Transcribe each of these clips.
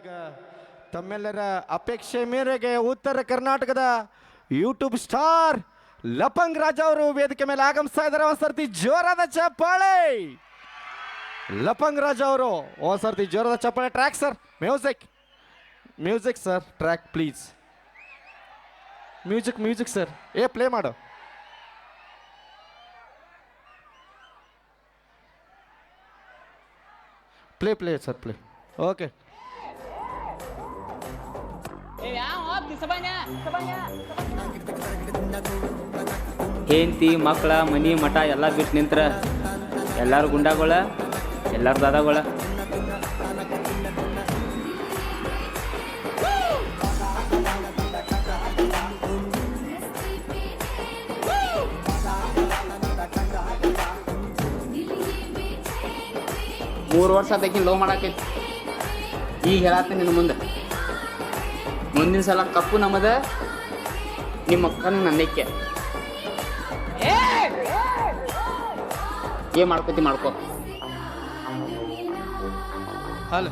ಈಗ ತಮ್ಮೆಲ್ಲರ ಅಪೇಕ್ಷೆ ಮೇರೆಗೆ ಉತ್ತರ ಕರ್ನಾಟಕದ ಯೂಟ್ಯೂಬ್ ಸ್ಟಾರ್ ಲಪಂಗ್ ರಾಜ್ ಅವರು ವೇದಿಕೆ ಮೇಲೆ ಆಗಮಿಸ್ತಾ ಇದ್ದಾರೆ. ಒಂದ್ಸರ್ತಿ ಜೋರಾದ ಚಪ್ಪಾಳೆ. ಲಪಂಗ್ ರಾಜ್ ಅವರು ಒಂದ್ಸರ್ತಿ ಜೋರಾದ ಚಪ್ಪಾಳೆ. Track sir, music sir, track please. Music sir, play ಮಾಡು. Play sir, play. ಓಕೆ. ಹೆಂಡತಿ ಮಕ್ಕಳ ಮನಿ ಮಠ ಎಲ್ಲ ಬಿಟ್ಟು ನಿಂತ್ರ ಎಲ್ಲಾರು ಗುಂಡಾಗಳ, ಎಲ್ಲಾರು ದಾದಾಗಳ. ಮೂರು ವರ್ಷ ಆತಕಿನ ಲವ್ ಮಾಡಾಕೈತಿ. ಈಗ ಹೇಳತ್ತ ನಿನ್ನ ಮುಂದಿನ ಸಲ ಕಪ್ಪು ನಮ್ಮದ, ನಿಮ್ಮ ಅಕ್ಕನ ನಂದಕ್ಕೆ. ಏನ್ ಮಾಡ್ಕೋತಿ ಮಾಡ್ಕೋ. ಹಲೋ,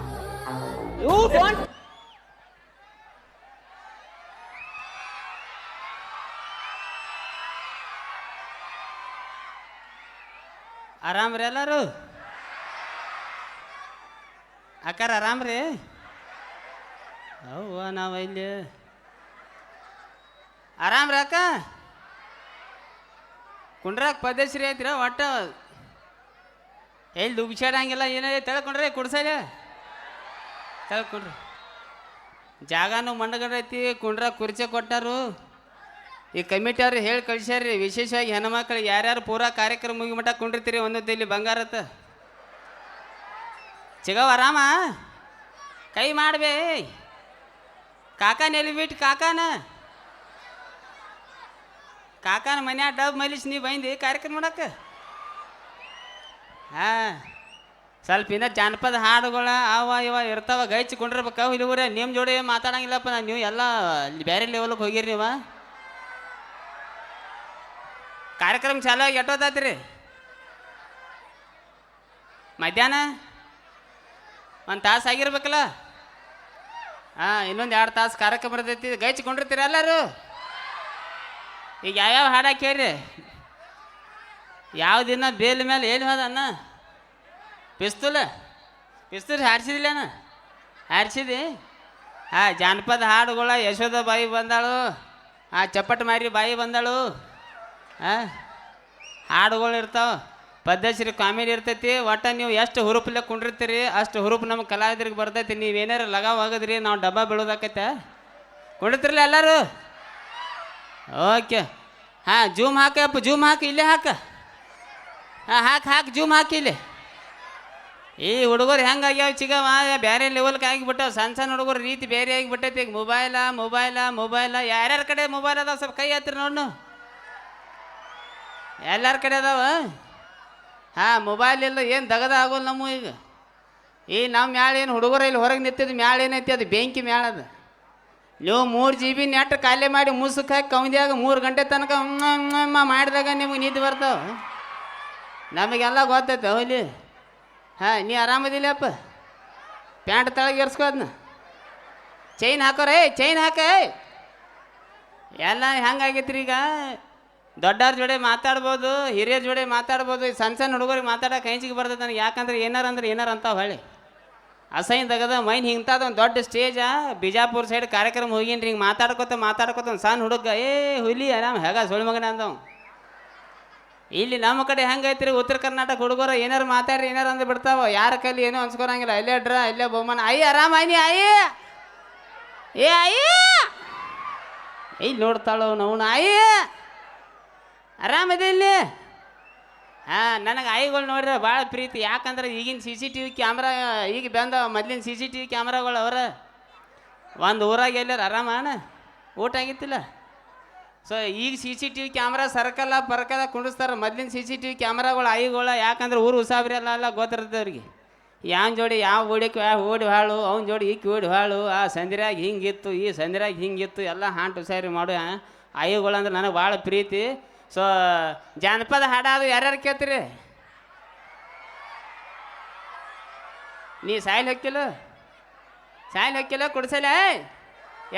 ಆರಾಮ್ರಿ ಎಲ್ಲಾರು? ಅಕ್ಕಾರ ಆರಾಮ್ರಿ? ಅವ್ವ ನಾವು ಇಲ್ಲಿ ಆರಾಮ್ರಿ ಅಕ್ಕ? ಕುಂಡ್ರಾಗ ಪದೇಶ್ರೀ ಐತಿರ ಒಟ್ಟ ಎಲ್ಲಿ ದುಗ್ಸಾಡಂಗಿಲ್ಲ. ಏನಾಯ್ತು ತಿಳ್ಕೊಂಡ್ರಿ? ಕುಡ್ಸಲ್ಲ ತಿಳ್ಕೊಂಡ್ರಿ. ಜಾಗನೂ ಮಂಡಗಡೈತಿ, ಕುಂಡ್ರಾಗ ಕುರ್ಚಿ ಕೊಟ್ಟಾರು. ಈ ಕಮಿಟಿ ಅವ್ರು ಹೇಳಿ ಕಳ್ಸ್ಯಾರ್ರಿ, ವಿಶೇಷವಾಗಿ ಹೆಣ್ಮಕ್ಳಿಗೆ ಯಾರ್ಯಾರು ಪೂರಾ ಕಾರ್ಯಕ್ರಮ ಮುಗಿ ಮಟ್ಟ ಕುಂಡಿರ್ತೀರಿ ಒಂದೊಂದು ಇಲ್ಲಿ ಬಂಗಾರತ್ತ ಚಿಗವ. ಆರಾಮ? ಕೈ ಮಾಡ್ಬೇ. ಕಾಕಾನ ಎಲ್ಲಿ ಬಿಟ್ಟು ಕಾಕಾನ ಮನ್ಯಾಗ ಡಬ್ ಮಲಿಸಿ ನೀ ಬೈಂದಿ ಕಾರ್ಯಕ್ರಮ ಮಾಡಕ್ಕೆ. ಹಾಂ, ಸ್ವಲ್ಪ ಇನ್ನ ಜಾನಪದ ಹಾಡುಗಳ ಅವ ಇವ ಇರ್ತಾವ, ಗೈಚಿಕೊಂಡಿರ್ಬೇಕು. ಇಲ್ಲಿ ಊರೇ ನಿಮ್ಮ ಜೋಡಿ ಮಾತಾಡಂಗಿಲ್ಲಪ್ಪ. ನೀವು ಎಲ್ಲ ಬೇರೆ ಲೆವೆಲ್ಗೆ ಹೋಗಿರಿ. ನೀವು ಕಾರ್ಯಕ್ರಮ ಚಾಲು ಆಗಿ ಎಷ್ಟೊತ್ತಾತ್ರಿ? ಮಧ್ಯಾಹ್ನ ಒಂದು ತಾಸು ಆಗಿರ್ಬೇಕಲ್ಲ. ಹಾಂ, ಇನ್ನೊಂದು 2 ತಾಸು ಕಾರ್ಯಕ್ರಮ ಬರ್ತೈತಿ. ಗೈಚಿಕೊಂಡಿರ್ತೀರ ಎಲ್ಲರೂ? ಈಗ ಯಾವ್ಯಾವ ಹಾಡು ಕೇಳ್ರಿ? ಯಾವ ದಿನ ಬೇಲ್ ಮೇಲೆ ಏನು ಹೋದ ಅನ್ನ? ಪಿಸ್ತೂಲ್ ಹಾರಿಸಿದಿಲ್ಲನ? ಹಾರಿಸಿದಿ? ಹಾಂ, ಜಾನಪದ ಹಾಡುಗಳ ಯಶೋಧ ಬಾಯಿ ಬಂದಾಳು, ಚಪ್ಪಟ್ಟು ಮಾರಿ ಬಾಯಿ ಬಂದಾಳು. ಹಾಂ, ಹಾಡುಗಳು ಇರ್ತಾವೆ, ಪದ್ಧಶ್ರೀ ಕಾಮಿಡಿ ಇರ್ತೈತಿ. ಒಟ್ಟು ನೀವು ಎಷ್ಟು ಹುರುಪಲ್ಲೇ ಕುಂಡಿರ್ತೀರಿ ಅಷ್ಟು ಹುರುಪು ನಮ್ಮ ಕಲಾವಿದ್ರಿಗೆ ಬರ್ತೈತಿ. ನೀವೇನಾರು ಲಗಾವ್ ಹೋಗದ್ರಿ ನಾವು ಡಬ್ಬ ಬೀಳೋದಾಕೈತೆ. ಕುಂಡಿರ್ತಿರಲ್ಲ ಎಲ್ಲರೂ? ಓಕೆ. ಹಾಂ, ಜೂಮ್ ಹಾಕಪ್ಪ, ಜೂಮ್ ಹಾಕಿ, ಇಲ್ಲೇ ಹಾಕ. ಹಾಂ, ಹಾಕಿ ಜೂಮ್ ಹಾಕಿ ಇಲ್ಲಿ. ಈ ಹುಡುಗರು ಹೆಂಗಾಗ್ಯಾವ ಚಿಗವ, ಬೇರೆ ಲೆವೆಲ್ಗೆ ಆಗಿಬಿಟ್ಟಾವ. ಸಣ್ಣ ಹುಡುಗರು ರೀತಿ ಬೇರೆ ಆಗಿಬಿಟ್ಟೈತಿ. ಈಗ ಮೊಬೈಲ ಯಾರ್ಯಾರ ಕಡೆ ಮೊಬೈಲ್ ಅದಾವ ಸ್ವಲ್ಪ ಕೈ ಹತ್ತಿರ ನೋಡು. ಎಲ್ಲರ ಕಡೆ ಅದಾವ. ಹಾಂ, ಮೊಬೈಲ್ ಇಲ್ಲ ಏನು ದಗದ ಆಗೋಲ್ಲ ನಮ್ಮ. ಈಗ ನಮ್ಮ ಮ್ಯಾಳ ಏನು ಹುಡುಗರು ಇಲ್ಲಿ ಹೊರಗೆ ನಿಂತಿದ್ದು ಮ್ಯಾಳ ಏನೈತಿ? ಅದು ಬೆಂಕಿ ಮ್ಯಾಳ. ಅದು ನೀವು 3 GB ನೆಟ್ ಖಾಲಿ ಮಾಡಿ ಮುಸುಕ್ ಹಾಕಿ ಕೌಂದ್ಯಾಗ 3 ಗಂಟೆ ತನಕ ಮಾಡಿದಾಗ ನಿಮಗೆ ನಿದ್ದೆ ಬರ್ತಾವೆ. ನಮಗೆಲ್ಲ ಗೊತ್ತೈತೆ ಅವಲಿ. ಹಾಂ, ನೀ ಆರಾಮದಿಲ್ಲಪ್ಪ? ಪ್ಯಾಂಟ್ ತಳಗೆ ಏರ್ಸ್ಕೋ, ಅದನ್ನ ಚೈನ್ ಹಾಕೋರೆ, ಚೈನ್ ಹಾಕ. ಎಲ್ಲ ಹೆಂಗಾಗೈತ್ರಿ ಈಗ? ದೊಡ್ಡವ್ರ ಜೋಡಿ ಮಾತಾಡ್ಬೋದು, ಹಿರಿಯರ ಜೋಡಿ ಮಾತಾಡ್ಬೋದು. ಸಣ್ಣ ಹುಡುಗರಿಗೆ ಮಾತಾಡೋಕೆ ಹಂಚಿಗೆ ಬರ್ತದೆ ನನಗೆ. ಯಾಕಂದ್ರೆ ಏನಾರು ಅಂತ ಹೊಳೆ ಅಸಹ್ಯ ತಗದ ಮೈನ್ ಹಿಂಗ್ತದ. ಒಂದು ದೊಡ್ಡ ಸ್ಟೇಜ ಬಿಜಾಪುರ ಸೈಡ್ ಕಾರ್ಯಕ್ರಮ ಹೋಗಿನ್ರಿ. ಹಿಂಗೆ ಮಾತಾಡ್ಕೊತ ಒಂದು ಸಣ್ಣ ಹುಡುಗ ಹುಲಿ ಆರಾಮ ಹೇಗ ಸುಳ್ಳು ಮಗನ ಅಂದವ್. ಇಲ್ಲಿ ನಮ್ಮ ಕಡೆ ಹೆಂಗೈತ್ರಿ ಉತ್ತರ ಕರ್ನಾಟಕ ಹುಡುಗರು ಏನಾರು ಮಾತಾಡ್ರಿ ಏನಾರು ಅಂದು ಬಿಡ್ತಾವ. ಯಾರ ಕೈಲಿ ಏನೂ ಅನ್ಸ್ಕೊರಂಗಿಲ್ಲ. ಇಲ್ಲೇ ಡ್ರ, ಇಲ್ಲೇ ಬಹುಮಾನ. ಆರಾಮ ಐನಿ ಇಲ್ಲಿ ನೋಡ್ತಾಳು ನಾವು. ಆರಾಮದೆ ಇಲ್ಲಿ? ಹಾಂ, ನನಗೆ ಆಯಿಗಳು ನೋಡ್ರೆ ಭಾಳ ಪ್ರೀತಿ. ಯಾಕಂದ್ರೆ ಈಗಿನ CCTV ಕ್ಯಾಮ್ರಾ ಈಗ ಬಂದ, ಮೊದ್ಲಿನ CCTV ಕ್ಯಾಮ್ರಾಗಳು ಅವರ. ಒಂದು ಊರಾಗ ಎಲ್ಲಾರು ಆರಾಮಣ ಊಟ ಆಗಿತ್ತಿಲ್ಲ. ಸೊ ಈಗ CCTV ಕ್ಯಾಮ್ರಾ ಸರ್ಕಲ್ಲ ಪರ್ಕಲ್ಲ ಕುಂಡಿಸ್ತಾರೆ. ಮೊದ್ಲಿನ CCTV ಕ್ಯಾಮ್ರಾಗಳು ಆಯಿಗಳು. ಯಾಕಂದ್ರೆ ಊರು ಉಸಾಬ್ರಿ ಎಲ್ಲ ಗೊತ್ತಿರ್ತದೆ ಅವ್ರಿಗೆ. ಯಾನ್ ಜೋಡಿ ಯಾವ ಓಡಿಕೆ ಓಡಿ ಹಾಳು, ಅವ್ನ ಜೋಡಿ ಈಕಿ ಓಡಿ ಹಾಳು, ಆ ಸಂದಿರಾಗ ಹಿಂಗಿತ್ತು, ಈ ಸಂದಿರಾಗ ಹಿಂಗಿತ್ತು, ಎಲ್ಲ ಹಾಂಟು ಉಸಾರಿ ಮಾಡು ಆಯಿಗಳು. ಅಂದ್ರೆ ನನಗೆ ಭಾಳ ಪ್ರೀತಿ. ಸೊ ಜಾನಪದ ಹಾಡಾದು ಯಾರ್ಯಾರು ಕೇಳ್ತೀರಿ? ನೀ ಸಾಯಿಲ್ ಹಾಕಿಲ್ಲ ಸಾಯಲ್ ಹೊಕ್ಕಿಲ್ಲ ಕುಡ್ಸಲ್ಲ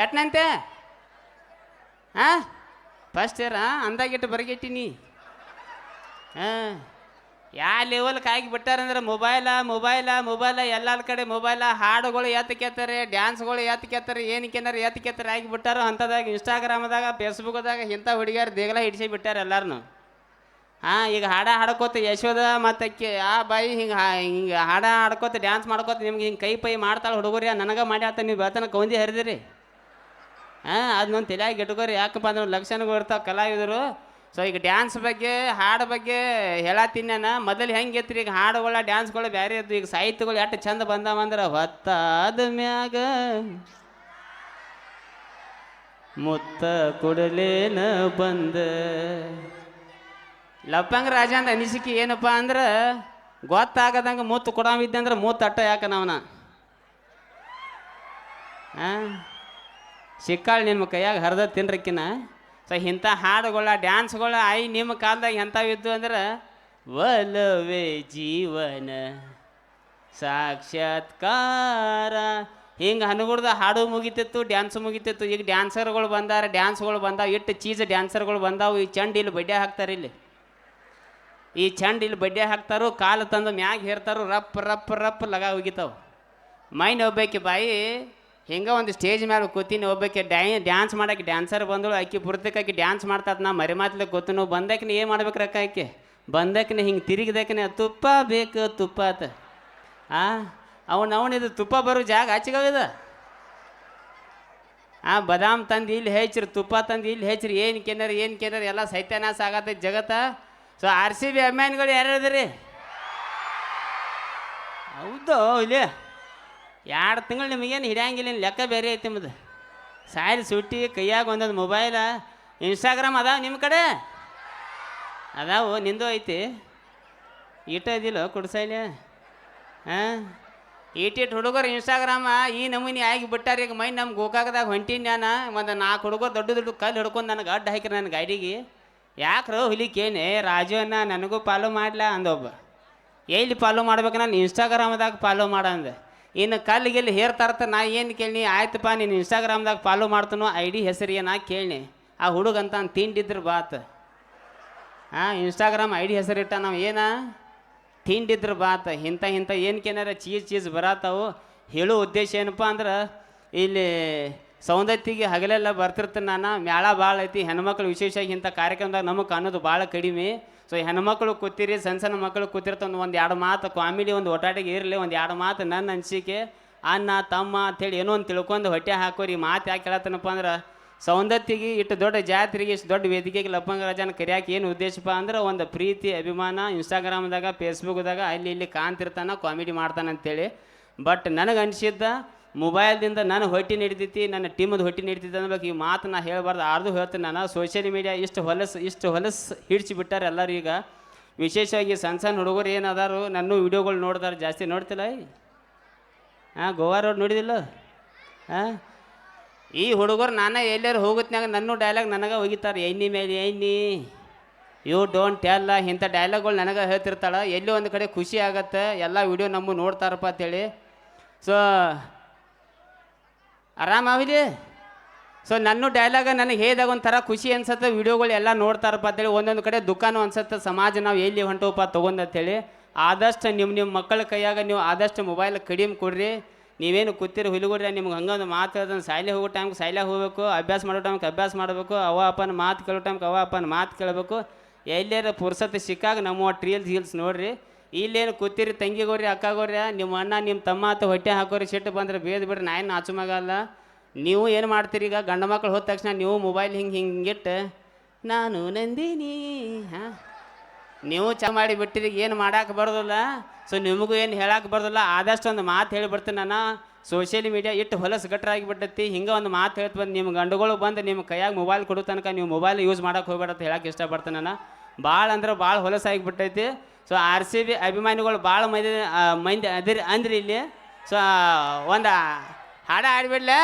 ಎಟ್ನಂತೆ ಹಾಂ ಫಸ್ಟ್ ಇಯರ ಅಂದಾಗಿಟ್ಟು ಬರಗಿಟ್ಟಿನಿ ಹಾಂ ಯಾವ ಲೆವೆಲ್ಗೆ ಆಗಿ ಬಿಟ್ಟಾರಂದ್ರೆ ಮೊಬೈಲ ಎಲ್ಲರ ಕಡೆ ಮೊಬೈಲ ಹಾಡುಗಳು ಕೇಳ್ತಾರೆ ಡ್ಯಾನ್ಸ್ಗಳು ಕೇಳ್ತಾರೆ ಏನಕ್ಕೇನಾರು ಕೇಳ್ತಾರೆ ಆಗಿ ಬಿಟ್ಟಾರೋ ಅಂಥದಾಗ ಇನ್ಸ್ಟಾಗ್ರಾಮ್ದಾಗ ಫೇಸ್ಬುಕ್ದಾಗ ಇಂಥ ಹುಡುಗಿಯರು ದೇಗಲ ಹಿಡಿಸಿ ಬಿಟ್ಟಾರೆ ಎಲ್ಲರೂ ಹಾಂ ಈಗ ಹಾಡ್ಕೋತ ಯಶೋದ ಮತ್ತು ಆ ಬಾಯಿ ಹಿಂಗೆ ಹಾಡ್ಕೋತ ಡ್ಯಾನ್ಸ್ ಮಾಡ್ಕೋತ ನಿಮ್ಗೆ ಹಿಂಗೆ ಕೈ ಪೈ ಮಾಡ್ತಾಳೆ ಹುಡುಗರಿ ನನಗೆ ಮಾಡ್ಯಾತ ನೀವು ಬೆಳತನ ಕೌಂದಿ ಹರಿದಿರಿ ಹಾಂ ಅದನ್ನೊಂದು ತಲೆಯಾಗಿ ಇಟ್ಕೋರಿ ಯಾಕಪ್ಪ ಅಂದ್ರೆ ಲಕ್ಷಣಗಳು ಇರ್ತಾವೆ ಕಲಾವಿದರು ಸೊ ಈಗ ಡ್ಯಾನ್ಸ್ ಬಗ್ಗೆ ಹಾಡು ಬಗ್ಗೆ ಹೇಳತ್ತೀನಿ ನಾನು ಮೊದಲು ಹೆಂಗೆ ಇತ್ತು ಈಗ ಹಾಡುಗಳ ಡ್ಯಾನ್ಸ್ಗಳು ಬೇರೆ ಇದ್ದು ಈಗ ಸಾಹಿತ್ಯಗಳು ಎಷ್ಟು ಚಂದ ಬಂದಾವಂದ್ರೆ ಹೊತ್ತಾದ ಮ್ಯಾಗ ಮುತ್ತ ಕೊಡಲೇನ ಬಂದ ಲಪ್ಪಂಗ ರಾಜ ಅಂತ ಅನಿಸಿಕೆ ಏನಪ್ಪ ಅಂದ್ರೆ ಗೊತ್ತಾಗದಂಗೆ ಮೂತ್ತು ಕೊಡವಿದ್ದೆ ಅಂದ್ರೆ ಮೂತ್ತು ಅಟ್ಟ ಯಾಕ ನಾವನ ಹಾಂ ಸಿಕ್ಕಾಳು ನಿಮ್ಮ ಕೈಯಾಗ ಹರಿದ ತಿನ್ರಕ್ಕಿನ ಸೊ ಇಂಥ ಹಾಡುಗಳ ಡ್ಯಾನ್ಸ್ಗಳ ನಿಮ್ಮ ಕಾಲದಾಗ ಎಂಥವಿದ್ದು ಅಂದ್ರೆ ಒಲವೇ ಜೀವನ ಸಾಕ್ಷಾತ್ಕಾರ ಹಿಂಗೆ ಹನುಗುಡ್ದ ಹಾಡು ಮುಗಿತಿತ್ತು ಡ್ಯಾನ್ಸ್ ಮುಗಿತಿತ್ತು ಈಗ ಡ್ಯಾನ್ಸರ್ಗಳು ಡ್ಯಾನ್ಸ್ಗಳು ಬಂದಾವ ಇಟ್ಟು ಚೀಸ್ ಡ್ಯಾನ್ಸರ್ಗಳು ಬಂದಾವು ಈ ಚಂಡ್ ಇಲ್ಲಿ ಬಡ್ಡೆ ಹಾಕ್ತಾರೆ ಇಲ್ಲಿ ಈ ಚಂಡ್ ಇಲ್ಲಿ ಬಡ್ಡೆ ಹಾಕ್ತಾರೋ ಕಾಲು ತಂದು ಮ್ಯಾಗ ಹೇರ್ತಾರೋ ರಪ್ ರಪ್ ರಪ್ ಲಗ ಹೋಗಿತಾವೆ ಮೈನ್ ಒಬ್ಬಾಕಿ ಬಾಯಿ ಹಿಂಗೆ ಒಂದು ಸ್ಟೇಜ್ ಮೇಲೆ ಕೂತೀನಿ ಒಬ್ಬಾಕಿ ಡ್ಯಾನ್ಸ್ ಮಾಡೋಕೆ ಡ್ಯಾನ್ಸರ್ ಬಂದಳು ಆಕಿ ಪುರ್ತಕ್ಕೆ ಡ್ಯಾನ್ಸ್ ಮಾಡ್ತಾ ನಾ ಮರಿ ಮಾತ್ಲೆ ಗೊತ್ತು ಬಂದಕ್ಕೆ ಏನು ಮಾಡ್ಬೇಕ್ರಕ್ಕ ಆಕೆ ಬಂದಕ್ಕೆ ಹಿಂಗೆ ತಿರುಗಿದಕ್ಕೆ ತುಪ್ಪ ಬೇಕು ತುಪ್ಪ ಆತ ಅವನಿದು ತುಪ್ಪ ಬರೋ ಜಾಗ ಆಚಿಗವಿದ ಬದಾಮ್ ತಂದು ಇಲ್ಲಿ ಹೆಚ್ಚ್ರಿ ತುಪ್ಪ ತಂದು ಇಲ್ಲಿ ಹೆಚ್ಚ್ರಿ ಏನು ಕೇನಾರ ಎಲ್ಲ ಸೈತ್ಯನಾಶ ಆಗತ್ತೈತೆ ಜಗತ್ತ ಸೊ RCB ಅಭಿಮಾನಿಗಳು ಯಾರ್ಯಾರದ್ರಿ ಹೌದು ಇಲ್ಲಿ 2 ತಿಂಗಳು ನಿಮಗೇನು ಹಿಡಿಯಂಗಿಲ್ಲ ಲೆಕ್ಕ ಬೇರೆ ಐತಿ ನಿಮ್ಮದು ಸಾಯಿಲ್ ಸುಟ್ಟಿ ಕೈಯಾಗ ಒಂದೊಂದು ಮೊಬೈಲ ಇನ್ಸ್ಟಾಗ್ರಾಮ್ ಅದಾವ ನಿಮ್ಮ ಕಡೆ ಅದಾವು ನಿಂದು ಐತಿ ಈಟ ಇದಿಲ್ಲ ಕುಡ್ಸೈಲಿ ಹಾಂ ಈಟಿಟ್ಟು ಹುಡುಗರು ಇನ್ಸ್ಟಾಗ್ರಾಮ ಈ ನಮೂನಿ ಆಗಿ ಬಿಟ್ಟಾರ ಈಗ ಮೈ ನಮ್ಮ ಗೋಕಾಕದಾಗ ಹೊಂಟೀನಿ ನಾನು ಒಂದು 4 ಹುಡುಗರು ದೊಡ್ಡ ಕಲ್ಲು ಹಿಡ್ಕೊಂಡು ನನಗೆ ಅಡ್ಡ ಹಾಕಿರಿ ನನ್ನ ಗಾಡಿಗೆ ಯಾಕ್ರೋ ಹುಲಿಕೇನೆ ರಾಜು ಅನ್ನ ನನಗೂ ಫಾಲೋ ಮಾಡಲ ಅಂದೊಬ್ಬ ಎಲ್ಲಿ ಫಾಲೋ ಮಾಡ್ಬೇಕು ನಾನು ಇನ್ಸ್ಟಾಗ್ರಾಮ್ದಾಗ ಫಾಲೋ ಅಂದೆ ಇನ್ನು ಕಲ್ಲಿಗೆಲ್ಲಿ ಹೇರ್ತಾರತ್ತ ನಾ ಏನು ಕೇಳಿ ಆಯ್ತಪ್ಪ ನೀನು ಇನ್ಸ್ಟಾಗ್ರಾಮ್ದಾಗ ಫಾಲೋ ಮಾಡ್ತಾನೋ ID ಹೆಸರು ಏನ ಕೇಳಿ ಆ ಹುಡುಗಂತ ತಿಂಡಿದ್ರು ಬಾತ್ ಇನ್ಸ್ಟಾಗ್ರಾಮ್ ID ಹೆಸರಿಟ್ಟ ನಾವು ಏನ ತಿಂಡಿದ್ರು ಬಾತ್ ಇಂಥ ಏನಕ್ಕೇನಾರ ಚೀಸ್ ಬರತ್ತಾವು ಹೇಳೋ ಉದ್ದೇಶ ಏನಪ್ಪ ಅಂದ್ರೆ ಇಲ್ಲಿ ಸೌಂದರ್ಯಗೆ ಹಗಲೆಲ್ಲ ಬರ್ತಿರ್ತೀನಿ ನಾನು ಮೇಳ ಭಾಳ ಐತಿ ಹೆಣ್ಮಕ್ಳು ವಿಶೇಷವಾಗಿ ಇಂಥ ಕಾರ್ಯಕ್ರಮದಾಗ ನಮಗೆ ಕಾಣೋದು ಭಾಳ ಕಡಿಮೆ ಸೊ ಹೆಣ್ಮಕ್ಳು ಕೂತಿರಿ ಸಣ್ಣ ಮಕ್ಕಳು ಕೂತಿರ್ತಾವೆ ಒಂದು 2 ಮಾತು ಕಾಮಿಡಿ ಒಂದು ಒಟ್ಟಾಟಿಗೆ ಇರಲಿ ಒಂದು 2 ಮಾತು ನನ್ನ ಅನಿಸಿಕೆ ಅಣ್ಣ ತಮ್ಮ ಅಂಥೇಳಿ ಏನೋ ಒಂದು ತಿಳ್ಕೊಂಡು ಹೊಟ್ಟೆ ಹಾಕೋರಿ ಮಾತು ಯಾಕೆ ಹೇಳತ್ತನಪ್ಪ ಅಂದ್ರೆ ಸೌಂದರ್ಯಗೆ ಇಟ್ಟು ದೊಡ್ಡ ಜಾತ್ರೆಗೆ ಇಷ್ಟು ದೊಡ್ಡ ವೇದಿಕೆಗೆ ಲಪ್ಪಂಗ ರಾಜನ ಕರಿಯಾಕೆ ಏನು ಉದ್ದೇಶಪ್ಪ ಅಂದ್ರೆ ಒಂದು ಪ್ರೀತಿ ಅಭಿಮಾನ ಇನ್ಸ್ಟಾಗ್ರಾಮ್ದಾಗ ಫೇಸ್ಬುಕ್ದಾಗ ಅಲ್ಲಿ ಇಲ್ಲಿ ಕಾಣ್ತಿರ್ತಾನೆ ಕಾಮಿಡಿ ಮಾಡ್ತಾನೆ ಅಂತೇಳಿ ಬಟ್ ನನಗೆ ಅನಿಸಿದ್ದ ಮೊಬೈಲ್ದಿಂದ ನಾನು ಹೊಟ್ಟೆ ನಡಿತೈತಿ ನನ್ನ ಟೀಮದು ಹೊಟ್ಟೆ ನಡಿತೈತಿ ಅನ್ಬೇಕು ಈ ಮಾತು ನಾ ಹೇಳಬಾರ್ದು ಆರ್ದು ಹೇಳ್ತೀನಿ ನಾನು ಸೋಷಿಯಲ್ ಮೀಡಿಯಾ ಇಷ್ಟು ಹೊಲಸು ಹಿಡ್ಸಿಬಿಟ್ಟಾರೆ ಎಲ್ಲರೂ ಈಗ ವಿಶೇಷವಾಗಿ ಸಣ್ಣ ಹುಡುಗರು ಏನದಾರು ನನ್ನ ವಿಡಿಯೋಗಳು ನೋಡ್ತಾರೆ ಜಾಸ್ತಿ ನೋಡ್ತಿಲ್ಲ ಗೋವಾ ರೋಡ್ ನೋಡಿದಿಲ್ಲ ಈ ಹುಡುಗರು ನಾನು ಎಲ್ಲರೂ ಹೋಗುತ್ನಾಗ ನನ್ನ ಡೈಲಾಗ್ ನನಗೆ ಹೋಗಿತಾರೆ ಎಣ್ಣೆ ಮೇಲೆ ಎಣ್ಣೆ ಯು ಡೋಂಟ್ ಟೆಲ್ ಇಂಥ ಡೈಲಾಗ್ಗಳು ನನಗೆ ಹೇಳ್ತಿರ್ತಾಳೆ ಎಲ್ಲಿ ಒಂದು ಕಡೆ ಖುಷಿ ಆಗತ್ತೆ ಎಲ್ಲ ವಿಡಿಯೋ ನಮ್ಮ ನೋಡ್ತಾರಪ್ಪ ಅಂತೇಳಿ ಸೊ ಆರಾಮಾವಿಲಿ ಸೊ ನನ್ನ ಡೈಲಾಗ ನನಗೆ ಹೇಳಿದಾಗ ಒಂಥರ ಖುಷಿ ಅನ್ಸತ್ತೆ ವಿಡಿಯೋಗಳು ಎಲ್ಲ ನೋಡ್ತಾರಪ್ಪ ಅಂತೇಳಿ ಒಂದೊಂದು ಕಡೆ ದುಃಖನೂ ಅನ್ಸತ್ತೆ ಸಮಾಜ ನಾವು ಎಲ್ಲಿ ಹೊಂಟೋಪ್ಪ ತೊಗೊಂಡಂತೇಳಿ ಆದಷ್ಟು ನಿಮ್ಮ ಮಕ್ಕಳ ಕೈಯಾಗ ನೀವು ಆದಷ್ಟು ಮೊಬೈಲ್ ಕಡಿಮೆ ಕೊಡ್ರಿ ನೀವೇನು ಕೂತಿರಿ ಹುಲಿಗೊಡ್ರಿ ನಿಮ್ಗೆ ಹಂಗೊಂದು ಮಾತು ಹೇಳ್ದಂಗೆ ಸಾಯ್ಲೆ ಹೋಗೋ ಟೈಮ್ಗೆ ಸಾಯ್ಲೆ ಹೋಗಬೇಕು ಅಭ್ಯಾಸ ಮಾಡೋ ಟೈಮ್ಗೆ ಅಭ್ಯಾಸ ಮಾಡಬೇಕು ಅವ್ವ ಅಪ್ಪನ ಮಾತು ಕೇಳೋ ಟೈಮ್ಗೆ ಅವ್ವ ಅಪ್ಪನ ಮಾತು ಕೇಳಬೇಕು ಎಲ್ಲೇರ ಪುರ್ಸತ್ತು ಸಿಕ್ಕಾಗ ನಮ್ಮ ರೀಲ್ಸ್ ನೋಡ್ರಿ ಇಲ್ಲೇನು ಕೂತಿರಿ ತಂಗಿಗೋರಿ ಅಕ್ಕಗೋರಿ ನಿಮ್ಮ ಅಣ್ಣ ನಿಮ್ಮ ತಮ್ಮ ಅಂತ ಹೊಟ್ಟೆ ಹಾಕೋರಿ ಸಿಟ್ಟು ಬಂದರೆ ಬೇದ್ ಬಿಡ್ರಿ ನಾ ಏನು ನಾಚುಮಗಲ್ಲ ನೀವು ಏನು ಮಾಡ್ತೀರಿ ಈಗ ಗಂಡು ಮಕ್ಕಳು ಹೋದ ತಕ್ಷಣ ನೀವು ಮೊಬೈಲ್ ಹಿಂಗಿಟ್ಟು ನಾನು ನಂದಿನಿ ನೀವು ಮಾಡಿ ಬಿಟ್ಟಿರಿ ಏನು ಮಾಡೋಕೆ ಬರೋದಿಲ್ಲ ಸೊ ನಿಮಗೂ ಏನು ಹೇಳಕ್ಕೆ ಬರೋದಿಲ್ಲ ಆದಷ್ಟು ಒಂದು ಮಾತು ಹೇಳಿಬಿಡ್ತೀನಿ ನಾನು ಸೋಷಿಯಲ್ ಮೀಡಿಯಾ ಇಟ್ಟು ಹೊಲಸು ಗಟ್ಟರಾಗಿ ಬಿಟ್ಟೈತಿ ಹಿಂಗೆ ಒಂದು ಮಾತು ಹೇಳ್ತು ಬಂದು ನಿಮ್ಮ ಗಂಡುಗಳು ಬಂದು ನಿಮ್ಮ ಕೈಯಾಗ ಮೊಬೈಲ್ ಕೊಡೋ ತನಕ ನೀವು ಮೊಬೈಲ್ ಯೂಸ್ ಮಾಡೋಕೆ ಹೋಗ್ಬೇಡಂತ ಹೇಳಕ್ಕೆ ಇಷ್ಟಪಡ್ತೀನಿ ನಾನು ಭಾಳ ಅಂದ್ರೆ ಭಾಳ ಹೊಲಸಾಗಿ ಬಿಟ್ಟೈತಿ ಸೊ RCB ಅಭಿಮಾನಿಗಳು ಭಾಳ ಮಂದಿ ಅಂದ್ರಿ ಇಲ್ಲಿ ಸೊ ಒಂದು ಹಾಡು ಆಡ್ಬಿಡ್ಲ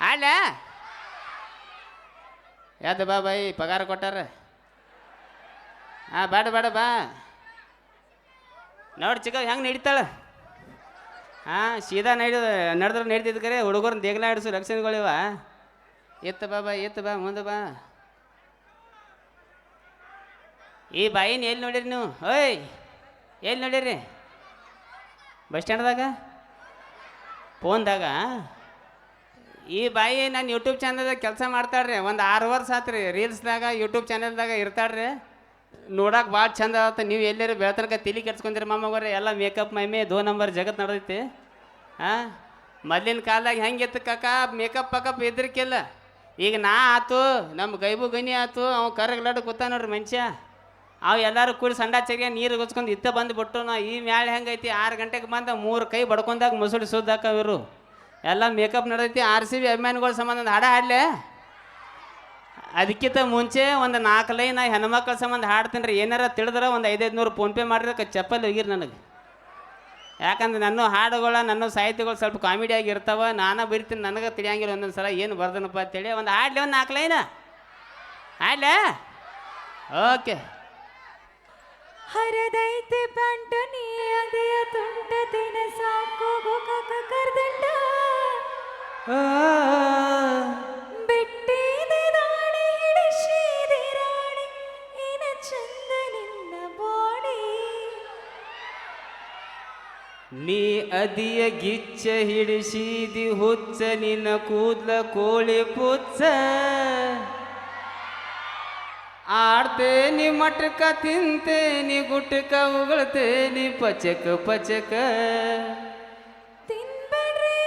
ಆಡ್ಲ ಯಾವ್ದು ಬಾ ಬಾಯಿ ಪಗಾರ ಕೊಟ್ಟಾರ ಬೇಡ ಬಾ ನೋಡಿ ಚಿಕ್ಕ ಹೆಂಗೆ ನಡೀತಾಳೆ ಹಾಂ ಸೀದಾ ನಡೆದ್ರೆ ನಡೀತಿದ್ ಕರೆ ಹುಡುಗರನ್ನ ದೇಗ್ಲ ಹಿಡಿಸು ಲಕ್ಷಣಗಳಿವ. ಎತ್ತ ಬಾ ಮುಂದೆ ಬಾ. ಈ ಬಾಯಿನ ಎಲ್ಲಿ ನೋಡಿರಿ ನೀವು? ಓಯ್ ಎಲ್ಲಿ ನೋಡಿರಿ? ಬಸ್ ಸ್ಟ್ಯಾಂಡ್ದಾಗ, ಫೋನ್ದಾಗ. ಈ ಬಾಯಿ ನಾನು ಯೂಟ್ಯೂಬ್ ಚಾನಲ್ದಾಗ ಕೆಲಸ ಮಾಡ್ತಾಳ್ರಿ. ಒಂದು 6 ವರ್ಷ ಆತು ರೀ. ರೀಲ್ಸ್ದಾಗ ಯೂಟ್ಯೂಬ್ ಚಾನಲ್ದಾಗ ಇರ್ತಾಳ್ರಿ. ನೋಡಕ್ಕೆ ಭಾಳ ಚಂದ ಆಗುತ್ತೆ. ನೀವು ಎಲ್ಲರೂ ಬೆಳತನಕ ತಲೆ ಕೆಡ್ಸ್ಕೊಂತೀರಿ ಮಾಮಗೋರೆ. ಎಲ್ಲ ಮೇಕಪ್ ಮೈಮೆ 2 ನಂಬರ್ ಜಗತ್ತು ನಡೆದೈತಿ. ಹಾಂ, ಮೊದಲಿನ ಕಾಲದಾಗ ಹೆಂಗಿತ್ತು ಕಾಕ, ಮೇಕಪ್ ಪಕಪ್ ಇದ್ರಕ್ಕಿಲ್ಲ. ಈಗ ನಾ ಆತು, ನಮ್ಮ ಗೈಬು ಗನಿ ಆತು, ಅವ ಕರಗ್ಲಾಡು ಕೂತ ನೋಡ್ರಿ ಮನುಷ್ಯ. ಅವು ಎಲ್ಲರೂ ಕೂಡಿ ಸಂಡಾ ಚರಿಗೆ ನೀರು ಗುಚ್ಕೊಂಡು ಇತ್ತ ಬಂದುಬಿಟ್ಟು ನಾ ಈ ಮ್ಯಾಳೆ ಹೆಂಗೈತಿ 6 ಗಂಟೆಗೆ ಬಂದು 3 ಕೈ ಬಡ್ಕೊಂಡಾಗ ಮುಸುಡಿ ಸುದ್ದಾಕವಿರು. ಎಲ್ಲ ಮೇಕಪ್ ನಡೆದೈತಿ. RCB ಅಭಿಮಾನಿಗಳ ಸಂಬಂಧ ಒಂದು ಹಾಡ ಹಾಡಲೆ. ಅದಕ್ಕಿಂತ ಮುಂಚೆ ಒಂದು 4 ಲೈನ್ ಹೆಣ್ಮಕ್ಳ ಸಂಬಂಧ ಹಾಡ್ತೀನಿ ರೀ. ಏನಾರ ತಿಳಿದ್ರೆ ಒಂದು 500-500 ಫೋನ್ಪೇ ಮಾಡಿದ್ರೆ ಚಪ್ಪಲ್ ಹೋಗಿರಿ ನನಗೆ. ಯಾಕಂದ್ರೆ ನನ್ನ ಹಾಡುಗಳ ನನ್ನ ಸಾಹಿತ್ಯಗಳು ಸ್ವಲ್ಪ ಕಾಮಿಡಿಯಾಗಿ ಇರ್ತಾವೆ. ನಾನು ಬರಿತೀನಿ, ನನಗೆ ತಿಳಿಯಂಗಿಲ್ಲ ಒಂದೊಂದು ಸಲ ಏನು ಬರ್ದನಪ್ಪ ಅಂತೇಳಿ. ಒಂದು ಹಾಡ್ಲೆ, ಒಂದು 4 ಲೈನ ಹಾಡ್ಲೆ. ಓಕೆ. ಹರದೈತೆ ಪ್ಯಾಂಟು ನೀ ಅದೆಯ ತುಂಟತಿನ ಸಾಕು ಕರ್ದಂಡ ಬಿಟ್ಟಿದೆ ದಾಳಿ ಹಿಡಿಸಿದೆ ರಾಣಿ ಏನ ಚಂದ ನಿನ್ನ ಬಾಡಿ. ನೀ ಅದಿಯ ಗಿಚ್ಚ ಹಿಡಿಸಿದಿ ಹುಚ್ಚ ನಿನ್ನ ಕೂದ್ಲ ಕೋಳಿ ಪುಚ್ಚ. ಆಡ್ತೇನಿ ಮಟಕ ತಿಂತೇನಿ ಗುಟಕ ಉಗಳ್ತೇನಿ ಪಚಕ ಪಚಕ. ತಿನ್ಬೇಡ್ರಿ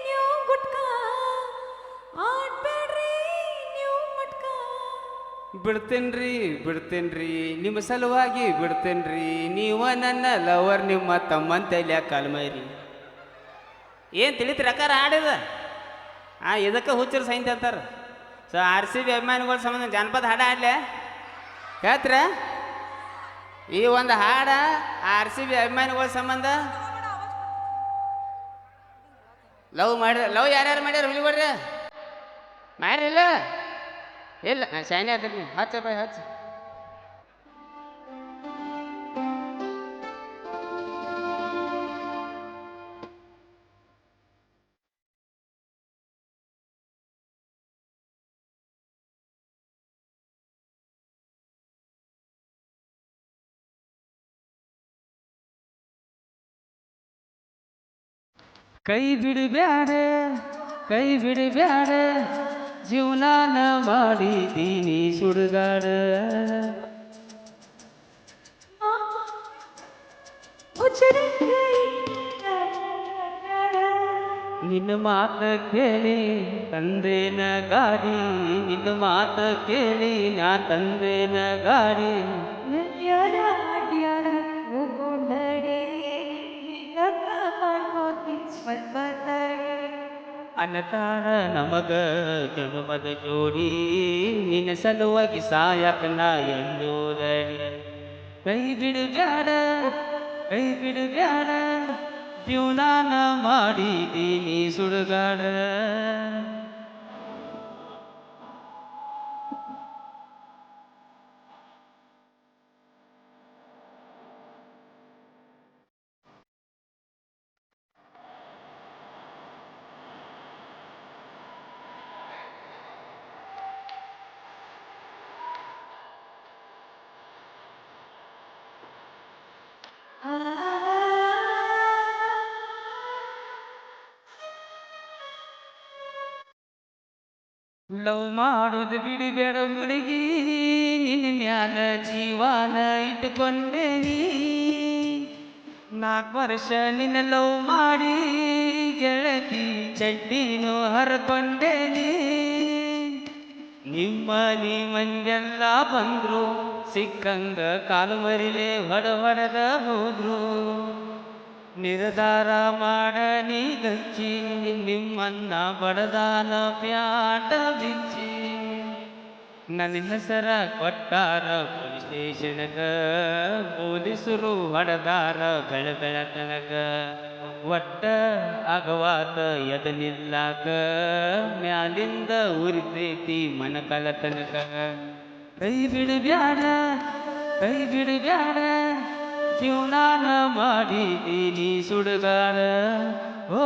ನೀವು ಗುಟ್ಕ ಆಡ್ಬೇಡ್ರಿ ನೀವು ಮಟ್ಕ. ಬಿಡ್ತೇನ್ರಿ ನಿಮ್ಮ ಸಲುವಾಗಿ ಬಿಡ್ತೇನ್ರಿ. ನೀವ ನನ್ನ ಲವರ್, ನಿಮ್ಮ ತಮ್ಮಂತಲ್ಯ ಕಾಲ್ಮೈರಿ. ಏನು ತಿಳಿತು ರಕಾರ ಹಾಡಿದ? ಇದಕ್ಕೆ ಹುಚ್ಚರು ಸೈನ್ಸ್ ಅಂತಾರೆ. ಸೊ RCB ಅಭಿಮಾನಿಗಳ ಸಂಬಂಧ ಜಾನಪದ ಹಾಡ ಹಾಡ್ಲೆ ಹೇಳ್ತೀರ? ಈ ಒಂದು ಹಾಡ RCB ಅಭಿಮಾನಿಗಳ ಸಂಬಂಧ. ಲವ್ ಯಾರ್ಯಾರು ಮಾಡ್ಯಾರ ಹುಲಿಗೊಡ್ರಿ? ಮಾಡ್ರಿಲ್ಲ? ಇಲ್ಲ, ನಾನು ಶಾನೆ ಆಗ್ತೀನಿ. ಹಚ್ಚ ಬಾಯ್ ಹಚ್ಚ. ಕೈ ಬಿಡಬ್ಯಾಡ ಜೀವನಾನ ಮಾಡಿದ್ದೀನಿ ಸುಡುಗಾಡ. ನಿನ್ನ ಮಾತ ಕೇಳಿ ತಂದೇನ ಗಾಡಿ, ನಿನ್ನ ಮಾತ ಕೇಳಿ ನಾ ತಂದೇನ ಗಾಡಿ. ಅನ್ನತಾರ ನಮಗ ಜನ್ಮದ ಜೋಡಿ, ನಿನ್ನ ಸಲುವಾಗಿ ಸಾಯಕ ನಾ ಎಂದೂರಡಿ. ಕೈ ಬಿಡಬ್ಯಾಡ ಜೀವನಾನ ಮಾಡಿದ್ದೀನಿ ಸುಡುಗಾಡ. ಲವ್ ಮಾಡೋದು ಬಿಡಬೇಡ ಹುಡುಗಿ, ನಿನ್ನ ಮ್ಯಾಲ ಜೀವಾನ ಇಟ್ಟುಕೊಂಡೇನಿ. 4 ವರ್ಷ ನಿನ್ನ ಲವ್ ಮಾಡಿ ಗೆಳತಿ ಚಡ್ಡಿನೂ ಹರ್ಕೊಂಡೇನಿ. ನಿಮ್ಮ ಮಂದೆಲ್ಲ ಬಂದ್ರು ಸಿಕ್ಕಂಗ ಕಾಲು ಮರಿಲೆ ಹೊಡೆದ ಹೋದ್ರು. ನಿರ್ಧಾರ ಮಾಡ ನೀ ಗಚ್ಚಿ, ನಿಮ್ಮನ್ನ ಬಡದಾನ ಪ್ಯಾಟ ಬಿಚ್ಚಿ. ನನ್ನ ಹೆಸರ ಕೊಟ್ಟಾರ ಪೊಲೀಸ್ ಸ್ಟೇಷನ್ಗ, ಪೊಲೀಸರು ಹೊಡೆದಾರ ಬೆಳತನಗ. ಒಟ್ಟ ಅಗವಾತ ಎದ ನಿಲ್ಲಾಕ, ಮ್ಯಾಲಿಂದ ಉರಿತೈತಿ ಮನಕಲತನಕ. ಕೈ ಬಿಡಬ್ಯಾಡ ಜೀವನಾನ ಮಾಡಿದ್ದೀನಿ ಸುಡುಗಾರ ಓ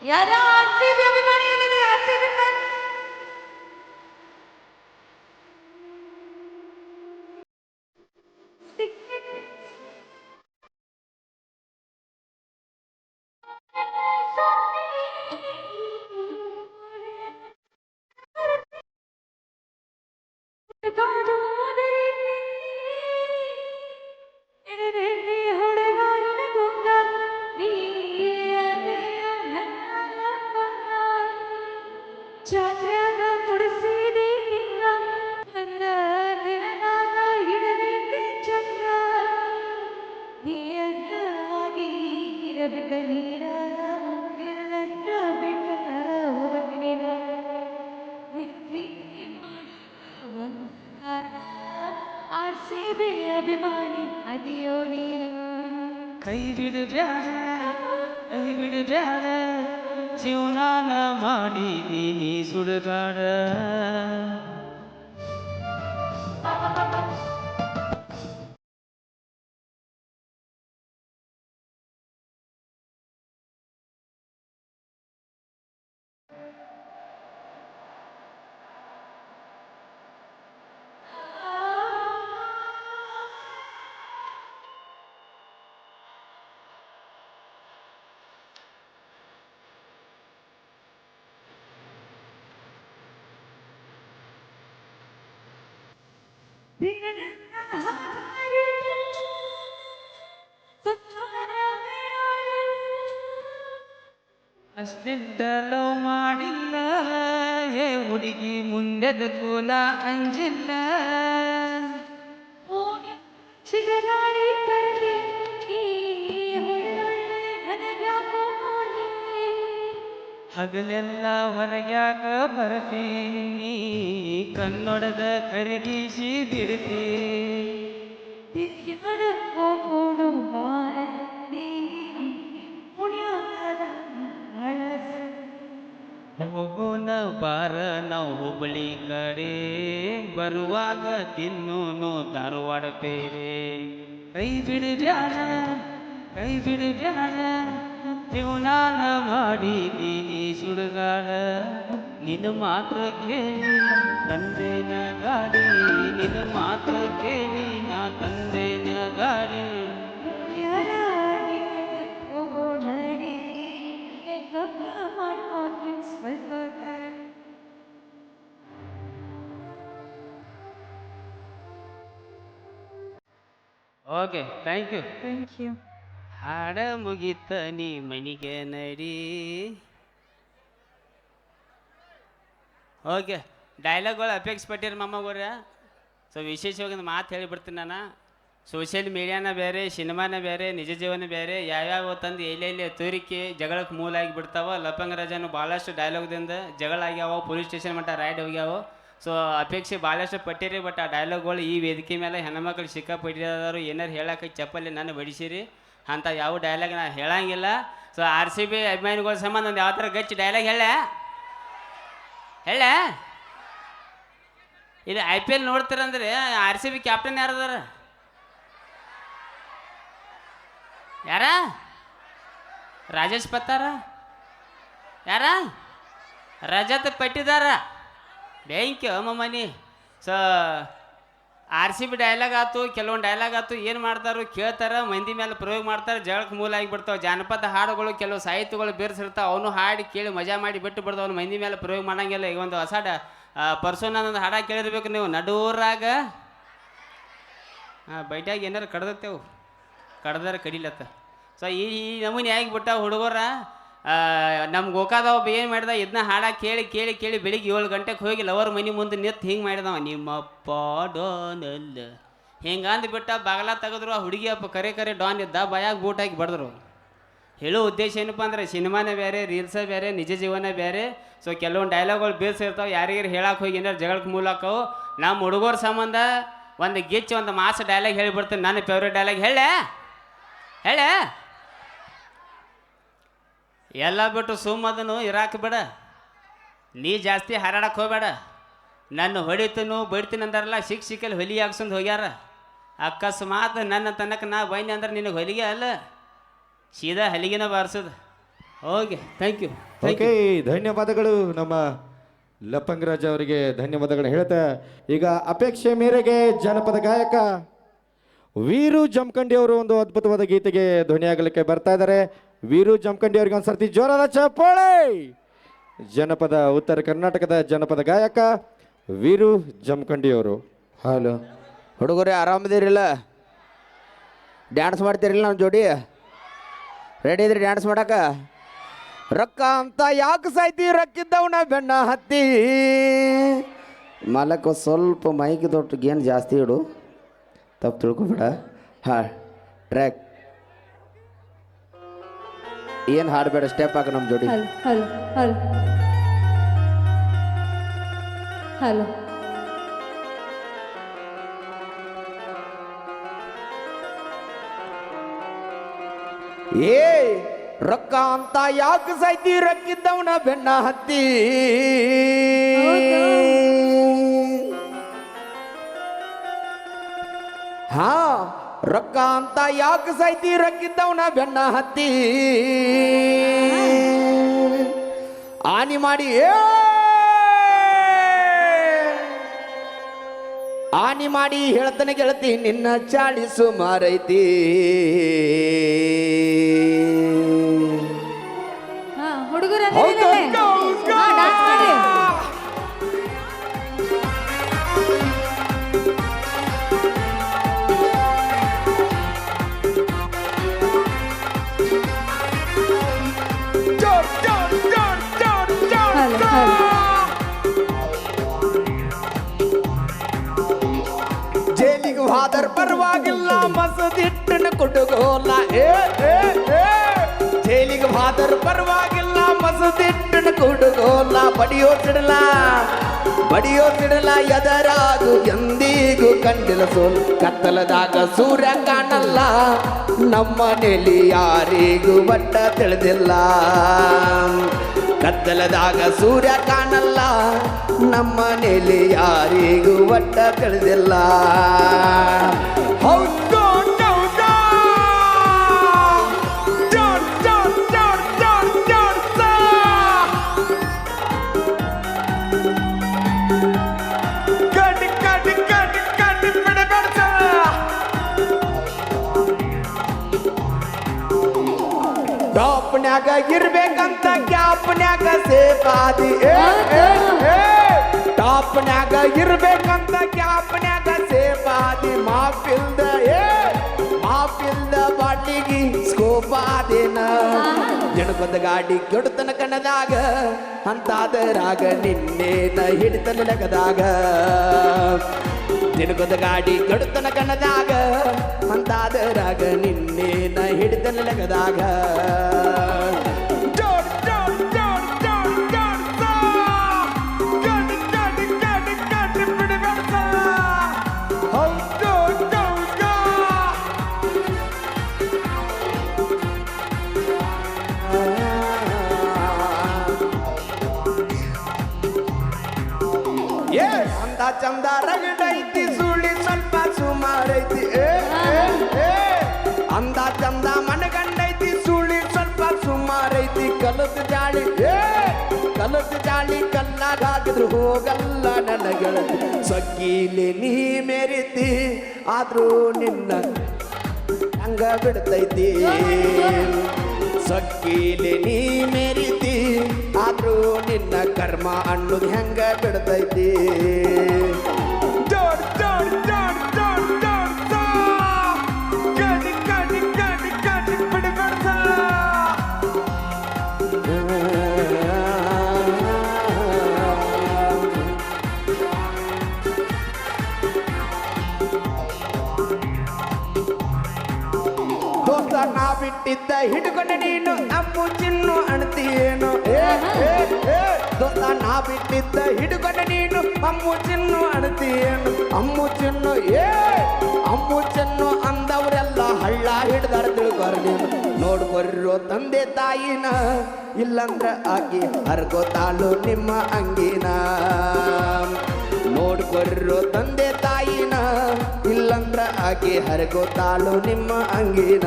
ಯಾರ RCB ಅಭಿಮಾನಿಗಳಿದೆ RCB fan? ಚಾತ್ರ್ಯಾಗ ಮುಡಿಸಿದೆ ಹಿಂಗ ನನ್ನ ನೆನನಾಗ ಇಡಬೇಕು ಚಂಗ ನೀಯಾಗಿ ಇರಬೇಕ ನೀರ ನಿನ್ನ ಬಿಟ್ಟ ಹೋಗ್ತೀನ RCB ಅಭಿಮಾನಿ ಅದಿಯೋ ನೀನು ಕೈ ಬಿಡಬ್ಯಾಡ ಕೈ ಬಿಡಬ್ಯಾಡ ಜೀವನಾನ ಮಾಡಿದ್ದೀನಿ ಸುಡುಗಾಡ ಅಷ್ಟಿದ್ದಲೋ ಮಾಡಿಲ್ಲ ಹೇ ಹುಡುಗಿ ಮುಂದೆದ ಕೂಲ ಅಂಜಿಲ್ಲ ಸಿಗಲಾಡಿ ಕರಗಿ ನನಗ್ಯಾಕೋ ಹಗಲೆಲ್ಲ ಹೊರಗ್ಯಾಕ ಬರ್ತೀನಿ ಕಣ್ಣೊಡೆದ ಕರಗಿಸಿ ಬಿಡ್ತಿ ಹೋಗೋಡು ಬಾರದೆ ಉಳಿಯಾದ ಹೋಗೋಣ ಬಾರ ನಾವು ಹುಬ್ಬಳ್ಳಿ ಕಡೆ ಬರುವಾಗ ತಿನ್ನೋನು ಧಾರವಾಡ ಬೇರೆ ಕೈ ಬಿಡಬ್ಯಾಡ ಕೈ ಬಿಡಬ್ಯಾಡ ಜೀವನಾನ ಮಾಡಿದ್ದೀನಿ ಸುಡುಗಾಡ ನಿನ್ನ ಮಾತ್ರ ಕೇಳಿ ತಂದೇನ ಗಾಡಿ ನಿನ್ನ ಮಾತ್ರ ಕೇಳಿ ನಾ ತಂದೇನ ಗಾಡಿ okay thank you Thank you. ಹಾಡ ಮುಗಿತ ನೀ ಮಣಿಗೆ ನಡಿ ಓಕೆ ಡೈಲಾಗ್ಗಳು ಅಪೇಕ್ಷೆ ಪಟ್ಟಿರಿ ಮಮ್ಮಗೋರ ಸೊ ವಿಶೇಷವಾಗಿ ಒಂದು ಮಾತು ಹೇಳಿಬಿಡ್ತೀನಿ ನಾನು ಸೋಷಿಯಲ್ ಮೀಡಿಯಾನ ಬೇರೆ ಸಿನಿಮಾನ ಬೇರೆ ನಿಜ ಜೀವನ ಬೇರೆ ಯಾವ್ಯಾವ ತಂದು ಎಲ್ಲೆಲ್ಲಿ ತೋರಿಕೆ ಜಗಳಕ್ಕೆ ಮೂಲ ಆಗಿಬಿಡ್ತಾವ ಲಪಂಗ ರಾಜನು ಭಾಳಷ್ಟು ಡೈಲಾಗ್ದಿಂದ ಜಗಳ ಆಗ್ಯಾವ ಪೊಲೀಸ್ ಸ್ಟೇಷನ್ ಮಟ್ಟ ರೈಡ್ ಹೋಗ್ಯಾವ ಸೊ ಅಪೇಕ್ಷೆ ಭಾಳಷ್ಟು ಪಟ್ಟಿರಿ ಬಟ್ ಆ ಡೈಲಾಗ್ಗಳು ಈ ವೇದಿಕೆ ಮೇಲೆ ಹೆಣ್ಮಕ್ಳು ಸಿಕ್ಕಾಪಟ್ಟಿರೋರು ಏನಾರು ಹೇಳಕ್ಕೆ ಚಪ್ಪಲ್ಲಿ ನಾನು ಬಡಿಸಿರಿ ಅಂತ ಯಾವ ಡೈಲಾಗ್ ನಾ ಹೇಳಂಗಿಲ್ಲ ಸೊ RCB ಅಭಿಮಾನಿಗಳ ಸಂಬಂಧ ಒಂದು ಯಾವ ಥರ ಗಚ್ಚಿ ಡೈಲಾಗ್ ಹೇಳ ಇದು IPL ನೋಡ್ತೀರಂದ್ರೆ RCB ಕ್ಯಾಪ್ಟನ್ ಯಾರದಾರ ಯಾರ ರಾಜೇಶ್ ಪತ್ತಾರ ಯಾರ ರಜತ್ ಪಟ್ಟಿದಾರ ಬ್ಯಾಂಕ್ ಮಮ್ಮನಿ ಸೊ RCB ಡೈಲಾಗ್ ಆಯ್ತು ಕೆಲವೊಂದು ಡೈಲಾಗ್ ಆಯ್ತು ಏನು ಮಾಡ್ತಾರೋ ಕೇಳ್ತಾರೆ ಮಂದಿ ಮೇಲೆ ಪ್ರಯೋಗ ಮಾಡ್ತಾರೆ ಜಗಳಕ್ಕೆ ಮೂಲ ಆಗಿಬಿಡ್ತಾವೆ ಜಾನಪದ ಹಾಡುಗಳು ಕೆಲವು ಸಾಹಿತ್ಯಗಳು ಬೇರೆಸಿರ್ತಾವೆ ಅವನು ಹಾಡಿ ಕೇಳಿ ಮಜಾ ಮಾಡಿ ಬಿಟ್ಟು ಬಿಡ್ತಾವೆ ಅವ್ನು ಮಂದಿ ಮೇಲೆ ಪ್ರಯೋಗ ಮಾಡಂಗಿಲ್ಲ ಈಗ ಒಂದು ಹೊಸ ಪರ್ಸೋನೊಂದು ಹಾಡ ಕೇಳಿರ್ಬೇಕು ನೀವು ನಡೂರಾಗ ಬೈಟ್ಯಾಗ ಏನಾರು ಕಡ್ದತ್ತೇವು ಕಡ್ದಾರ ಕಡಿಲತ್ತ ಸೊ ಈ ನಮೂನಿ ಆಗಿಬಿಟ್ಟ ಹುಡುಗರ ನಮ್ಮ ಗೋಕಾದವ ಏನು ಮಾಡ್ದ ಇದನ್ನ ಹಾಡ ಕೇಳಿ ಕೇಳಿ ಕೇಳಿ ಬೆಳಿಗ್ಗೆ 7 ಗಂಟೆಗೆ ಹೋಗಿ ಲವರ್ ಮನೆ ಮುಂದೆ ನಿಂತು ಹಿಂಗೆ ಮಾಡಿದವ ನಿಮ್ಮಪ್ಪ ಡಾನಲ್ಲ ಹಿಂಗೆ ಅಂದ್ಬಿಟ್ಟ ಬಾಗಲ ತೆಗೆದ್ರು ಆ ಹುಡುಗಿ ಅಪ್ಪ ಕರೆ ಕರೆ ಡಾನ್ ಇದ್ದ ಬಾಯಾಗ ಬೂಟ್ ಹಾಕಿ ಬಡ್ದ್ರು ಹೇಳೋ ಉದ್ದೇಶ ಏನಪ್ಪ ಅಂದ್ರೆ ಸಿನಿಮಾನೇ ಬೇರೆ ರೀಲ್ಸೇ ಬೇರೆ ನಿಜ ಜೀವನ ಬೇರೆ. ಸೊ ಕೆಲವೊಂದು ಡೈಲಾಗ್ಗಳು ಬೇಸ್ ಇರ್ತಾವೆ, ಯಾರಿಗಾರು ಹೇಳಕ್ಕೆ ಹೋಗಿ ಏನಾರು ಜಗಳಕ್ಕೆ ಮೂಲಕ್ಕವು. ನಮ್ಮ ಹುಡುಗರ ಸಂಬಂಧ ಒಂದು ಗಿಚ್ಚಿ ಒಂದು ಮಾಸ ಡೈಲಾಗ್ ಹೇಳಿಬಿಡ್ತೀನಿ. ನನ್ನ ಫೇವ್ರೇಟ್ ಡೈಲಾಗ್ ಹೇಳೆ ಎಲ್ಲ ಬಿಟ್ಟು ಸುಮ್ಮದನು ಇರಾಕ ಬೇಡ, ನೀ ಜಾಸ್ತಿ ಹಾರಾಡಕ್ಕೆ ಹೋಗಬೇಡ. ನನ್ನ ಹೊಡಿತನು ಬಡಿತೀನಿ ಅಂದಾರಲ್ಲ, ಸಿಕ್ಕಲ್ಲಿ ಹೊಲಿ ಹಾಕ್ಸಂದು ಹೋಗ್ಯಾರ. ಅಕಸ್ಮಾತ್ ನನ್ನ ತನಕ ನಾ ಬೈನಿ ಅಂದ್ರೆ ನಿನಗೆ ಹೊಲಿಗೆ ಅಲ್ಲ, ಸೀದಾ ಹಲಿಗೆನ ಬಾರಿಸೋದು. Okay, thank you. ಓಕೆ, ಧನ್ಯವಾದಗಳು ನಮ್ಮ ಲಪಂಗರಾಜ್ ಅವರಿಗೆ ಧನ್ಯವಾದಗಳು ಹೇಳ್ತಾ ಈಗ ಅಪೇಕ್ಷೆ ಮೇರೆಗೆ ಜನಪದ ಗಾಯಕ ವೀರು ಜಮಖಂಡಿ ಅವರು ಒಂದು ಅದ್ಭುತವಾದ ಗೀತೆಗೆ ಧ್ವನಿಯಾಗಲಿಕ್ಕೆ ಬರ್ತಾ ಇದ್ದಾರೆ. ವೀರು ಜಮಖಂಡಿ ಅವರಿಗೆ ಒಂದು ಸರ್ತಿ ಜೋರಾದ ಚಪ್ಪಾಳೆ. ಜನಪದ ಉತ್ತರ ಕರ್ನಾಟಕದ ಜನಪದ ಗಾಯಕ ವೀರು ಜಮಖಂಡಿ ಅವರು. ಹಲೋ ಹುಡುಗರೇ, ಆರಾಮದಿರಿಲ್ಲ? ಡ್ಯಾನ್ಸ್ ಮಾಡ್ತೀರಿಲ್ಲ ನಮ್ಮ ಜೋಡಿ? ರೆಡಿ ಇದ್ರಿ ಡ್ಯಾನ್ಸ್ ಮಾಡಕ್ಕೆ? ರೊಕ್ಕ ಅಂತ ಯಾಕೆ ಸಾಯ್ತಿ, ರೊಕ್ಕಿದ್ದವನ ಬೆಣ್ಣ ಹತ್ತಿ. ಮಾಲಕ ಸ್ವಲ್ಪ ಮೈಕ್ ದೊಡ್ಡ ಗೇನ್ ಜಾಸ್ತಿ ಇಡು, ತಪ್ಪು ತಿಳ್ಕೊಬೇಡ. ಹಾಂ, ಟ್ರ್ಯಾಕ್ ಏನು ಹಾಡಬೇಡ, ಸ್ಟೆಪ್ ಹಾಕ ನಮ್ಮ ಜೋಡಿ. ಹಲೋ ಹಲೋ ಹಲೋ ಹಲೋ ಏ ರೊಕ್ಕ ಅಂತ ಯಾಕೆ ಸಾಯ್ತಿ, ರೊಕ್ಕಿದ್ದವನ ಬೆಣ್ಣ ಹತ್ತಿ. ಹಾ, ರೊಕ್ಕ ಅಂತ ಯಾಕೆ ಸಾಯ್ತಿ, ರೊಕ್ಕಿದ್ದವನ ಬೆಣ್ಣ ಹತ್ತಿ. ಆನಿ ಮಾಡಿ ಆನಿ ಮಾಡಿ ಹೇಳ್ತಾನೆ ಗೆಳತಿ, ನಿನ್ನ ಚಾಳಿ ಸುಮಾರೈತಿ. ಹಾ ಹುಡುಗರು ಡಾನ್ಸ್ ಮಾಡಿ. ಹಲೋ ಹಲೋ ಜೈಲಿಗೆ ಹೋದರ್ ಪರವಾಗಿಲ್ಲ, ಮಸದಿಟ್ಟನ ಕುಟುಗೋಲ. ಜೈಲಿಗೆ ಹೋದರ್ ಪರವಾಗಿಲ್ಲ, ಮಸದಿಟ್ಟನ ಕುಟುಗೋಲ. ಬಡಿಯೋ ಸಿಡಲ ಎದರಾಗು ಎಂದಿಗೂ ಕಂಡಿಲ್ಲ ಸೋಲ್. ಕತ್ತಲದಾಗ ಸೂರ್ಯ ಕಾಣಲ್ಲ, ನಮ್ಮನೇಲಿ ಯಾರಿಗೂ ಬಟ್ಟ ತಿಳಿದಿಲ್ಲ. ಕತ್ತಲದಾಗ ಸೂರ್ಯ ಕಾಣಲ್ಲ, ನಮ್ಮನೇಲಿ ಯಾರಿಗೂ ಒಟ್ಟ ತಿಳಿದಿಲ್ಲ. ಟಾಪ್ನ್ಯಾಗ ಇರ್ಬೇಕಂತ ಕ್ಯಾಪ್ನ್ಯಾಗ ಸೇಪಾದಿ. ಟಾಪ್ನ್ಯಾಗ ಇರ್ಬೇಕಂತ ಕ್ಯಾಪ್ನ್ಯಾಗ ಸೇಪಾದಿ. ಮಾಫಿಲ್ದ ಬಾಟಿಗಿ ಸ್ಕೋಪಾದಿನ. ಜನಪದ ಗಾಡಿ ಕೆಡುತನ ಕಣದಾಗ, ಅಂತಾದರಾಗ ನಿನ್ನೇನ ಹಿಡಿತನ ಲೆಗದಾಗ. ಜನಪದ ಗಾಡಿ ಕೆಡುತನ ಕಣದಾಗ, ಅಂತಾದರಾಗ ನಿನ್ನೇನ ಹಿಡಿತನ ಲೆಗದಾಗ. ಅಂದ ಚಂದ ರಗಡೈತಿ, ಸುಳಿ ಸ್ವಲ್ಪ ಸುಮಾರೈತಿ. ಅಂದ ಚಂದ ಮನಗಂಡೈತಿ, ಸುಳಿ ಸ್ವಲ್ಪ ಸುಮಾರೈತಿ. ಕಲದ ಜಾಳಿ ಕಲ್ಲಾಗಾಗಿದ್ರು ಹೋಗಲ್ಲ ನನ್ನ ಗೆಳತಿ. ಸಗ್ಗೀಲಿ ನೀ ಮೆರಿತಿ, ಆದ್ರೂ ನಿನ್ನ ಹಂಗ ಬಿಡ್ತೈತಿ. ಸಗ್ಗೀಲಿ ನೀ ಮೆರಿತಿ, ಆದ್ರೂ ನಿನ್ನ ಕರ್ಮ ಅನ್ನೋದು ಹೆಂಗ ಬಿಡ್ತೈತಿ. ದೋಸ್ತ ನಾ ಬಿಟ್ಟಿದ್ದ ಹಿಡ್ಕೊಂಡೆ ನೀನು ಅಮ್ಮು ಚಿನ್ನು ಅಣ್ತೀಯೇನು ದೋಸ್ತ ನಾ ಬಿಟ್ಟಿದ್ದ ಹಿಡ್ಕೊಂಡೆ ನೀನು ಅಮ್ಮು ಚಿನ್ನು ಅಣ್ತೀಯೇನು ಅಮ್ಮು ಚಿನ್ನು ಅಮ್ಮು ಚಿನ್ನು ಅಂದವರೆಲ್ಲ ಹಳ್ಳ ಹಿಡ್ದಾರ ತಿಳ್ಕೊರ್ ನೀನು ನೋಡ್ಕೊರ್ರೋ ತಂದೆ ತಾಯಿನ ಇಲ್ಲಂದ್ರ ಆಕಿ ಹರ್ಕೋತಾಳು ನಿಮ್ಮ ಅಂಗಿನ ನೋಡ್ಕೊರ್ರೋ ತಂದೆ ತಾಯಿನ ಇಲ್ಲಂದ್ರ ಆಕಿ ಹರ್ಕೋತಾಳು ನಿಮ್ಮ ಅಂಗಿನ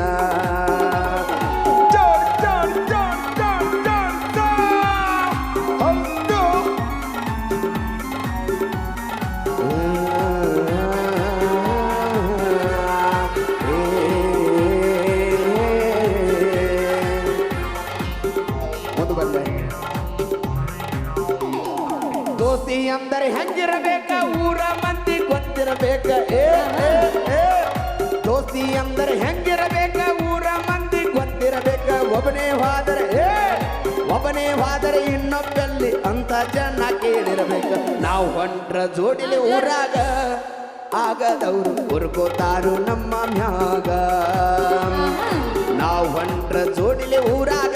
ದೋಸ್ತಿ ಅಂದರೆ ಹೆಂಗಿರಬೇಕ ಊರ ಮಂದಿ ಗೊತ್ತಿರಬೇಕ ದೋಸ್ತಿ ಅಂದರೆ ಹೆಂಗಿರಬೇಕ ಊರ ಮಂದಿ ಗೊತ್ತಿರಬೇಕ ಒಬ್ಬನೇ ಹೋದರೆ ಇನ್ನೊಬ್ಬಲ್ಲಿ ಅಂತ ಜನ ಕೇಳಿರಬೇಕ ನಾವು ಹೊಂಟ್ರ ಜೋಡಿಲಿ ಊರಾಗ ಆಗದವರು ಹುರ್ಕೋತಾರು ನಮ್ಮ ಮ್ಯಾಗ ನಾವು ಹೊಂಟ್ರ ಜೋಡಿಲಿ ಊರಾಗ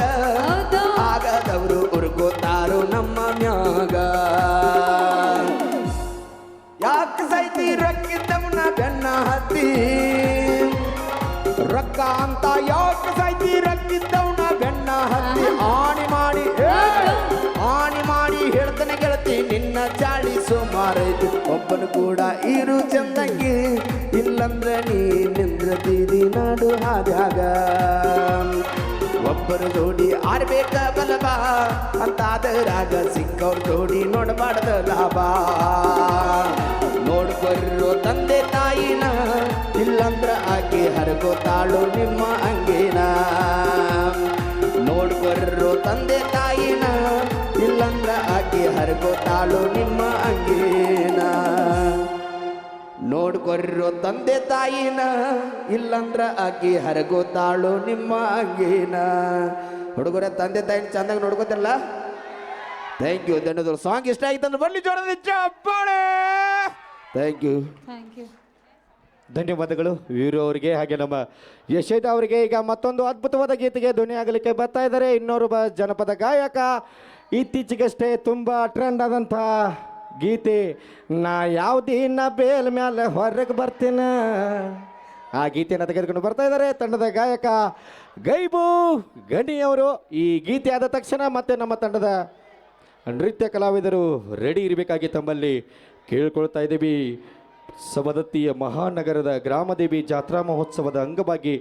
ಆಗದವರು ಹುರ್ಕೋತಾರು ನಮ್ಮ ಮ್ಯಾಗ ಯಾಕೆ ಸೈತಿ ರೊಕ್ಕಿದ್ದವನ ಬೆನ್ನ ಹತ್ತಿ ರೊಕ್ಕ ಅಂತ ಯಾಕೆ ಸೈತಿ ರೊಕ್ಕಿದ್ದವನ ಬೆನ್ನ ಹತ್ತಿ ಆಣಿ ಮಾಡಿ ಹೇಳ್ತಾನೆ ಗೆಳತಿ ನಿನ್ನ ಚಾಳಿ ಸುಮಾರೈತಿ ಒಬ್ಬನು ಕೂಡ ಇರು ಚಂದಂಗಿ ಇಲ್ಲಂದ್ರೆ ನೀ ನಿಂದ್ರತೀರಿ ನಾಡು ಹಾದ್ಯಾಗ ಒಬ್ಬರು ಜೋಡಿ ಆಡ್ಬೇಕ ಬಲಬ ಅಂತಾದರಾಗ ಸಿಕ್ಕವ್ರ ಜೋಡಿ ನೋಡಬಾರ್ದ ಲಾಭ ನೋಡ್ಕೊರ್ರೋ ತಂದೆ ತಾಯಿನ ಇಲ್ಲಂದ್ರ ಆಕೆ ಹರ್ಕೋತಾಳು ನಿಮ್ಮ ಅಂಗಿನ ನೋಡ್ಕೊರ್ರೋ ತಂದೆ ತಾಯಿನ ಇಲ್ಲಂದ್ರ ಆಕೆ ಹರ್ಕೋತಾಳು ನಿಮ್ಮ ಅಂಗಿನ ನೋಡ್ಕೊರ್ರೋ ತಂದೆ ತಾಯಿನ ಇಲ್ಲಂದ್ರ ಆಕಿ ಹರಗೋತಾಳು ನಿಮ್ಮ ಅಂಗಿನ ಹುಡುಗರ ತಂದೆ ತಾಯಿನ ಚಂದಾಗಿ ನೋಡ್ಕೋತಿರಲ್ಲ ಥ್ಯಾಂಕ್ ಯು ಧನ್ಯವಾದಗಳು ಸಾಂಗ್ ಇಷ್ಟ ಆಗಿತ್ತಂದ್ರೆ ಬನ್ನಿ ಜೋರದ ಚಪ್ಪಾಳೆ ಥ್ಯಾಂಕ್ ಯು ಧನ್ಯವಾದಗಳು ವೀರು ಅವರಿಗೆ ಹಾಗೆ ನಮ್ಮ ಯಶೋಧ ಅವರಿಗೆ. ಈಗ ಮತ್ತೊಂದು ಅದ್ಭುತವಾದ ಗೀತೆಗೆ ಧ್ವನಿ ಆಗಲಿಕ್ಕೆ ಬರ್ತಾ ಇದ್ದಾರೆ ಇನ್ನೋರ್ವ ಜನಪದ ಗಾಯಕ. ಇತ್ತೀಚೆಗಷ್ಟೇ ತುಂಬ ಟ್ರೆಂಡ್ ಆದಂಥ ಗೀತೆ ನಾ ಯಾವುದಿನ ಬೇಲ್ ಮ್ಯಾಲೆ ಹೊರಗೆ ಬರ್ತೀನ, ಆ ಗೀತೆಯನ್ನು ತೆಗೆದುಕೊಂಡು ಬರ್ತಾ ಇದ್ದಾರೆ ತಂಡದ ಗಾಯಕ ಗೈಬು ಗಣಿಯವರು. ಈ ಗೀತೆ ಆದ ತಕ್ಷಣ ಮತ್ತೆ ನಮ್ಮ ತಂಡದ ನೃತ್ಯ ಕಲಾವಿದರು ರೆಡಿ ಇರಬೇಕಾಗಿ ತಮ್ಮಲ್ಲಿ ಕೇಳ್ಕೊಳ್ತಾ ಇದ್ದೀವಿ. ಸವದತ್ತಿಯ ಮಹಾನಗರದ ಗ್ರಾಮದೇವಿ ಜಾತ್ರಾ ಮಹೋತ್ಸವದ ಅಂಗವಾಗಿ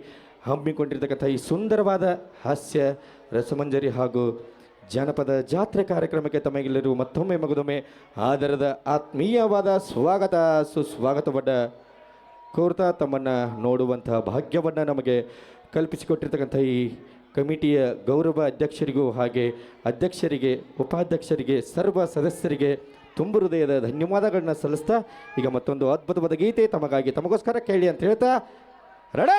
ಹಮ್ಮಿಕೊಂಡಿರ್ತಕ್ಕಂಥ ಈ ಸುಂದರವಾದ ಹಾಸ್ಯ ರಸಮಂಜರಿ ಹಾಗೂ ಜಾನಪದ ಜಾತ್ರೆ ಕಾರ್ಯಕ್ರಮಕ್ಕೆ ತಮಗೆಲ್ಲರೂ ಮತ್ತೊಮ್ಮೆ ಮಗದೊಮ್ಮೆ ಆದರದ ಆತ್ಮೀಯವಾದ ಸ್ವಾಗತ ಸುಸ್ವಾಗತವನ್ನು ಕೋರ್ತಾ ತಮ್ಮನ್ನು ನೋಡುವಂತಹ ಭಾಗ್ಯವನ್ನು ನಮಗೆ ಕಲ್ಪಿಸಿಕೊಟ್ಟಿರ್ತಕ್ಕಂಥ ಈ ಕಮಿಟಿಯ ಗೌರವ ಅಧ್ಯಕ್ಷರಿಗೂ ಹಾಗೆ ಅಧ್ಯಕ್ಷರಿಗೆ ಉಪಾಧ್ಯಕ್ಷರಿಗೆ ಸರ್ವ ಸದಸ್ಯರಿಗೆ ತುಂಬ ಹೃದಯದ ಧನ್ಯವಾದಗಳನ್ನ ಸಲ್ಲಿಸ್ತಾ ಈಗ ಮತ್ತೊಂದು ಅದ್ಭುತವಾದ ಗೀತೆ ತಮಗಾಗಿ ತಮಗೋಸ್ಕರ ಕೇಳಿ ಅಂತ ಹೇಳ್ತಾ ರೆಡಿ.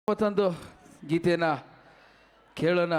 ಮತ್ತೊಂದು ಗೀತೆಯನ್ನು ಕೇಳೋಣ.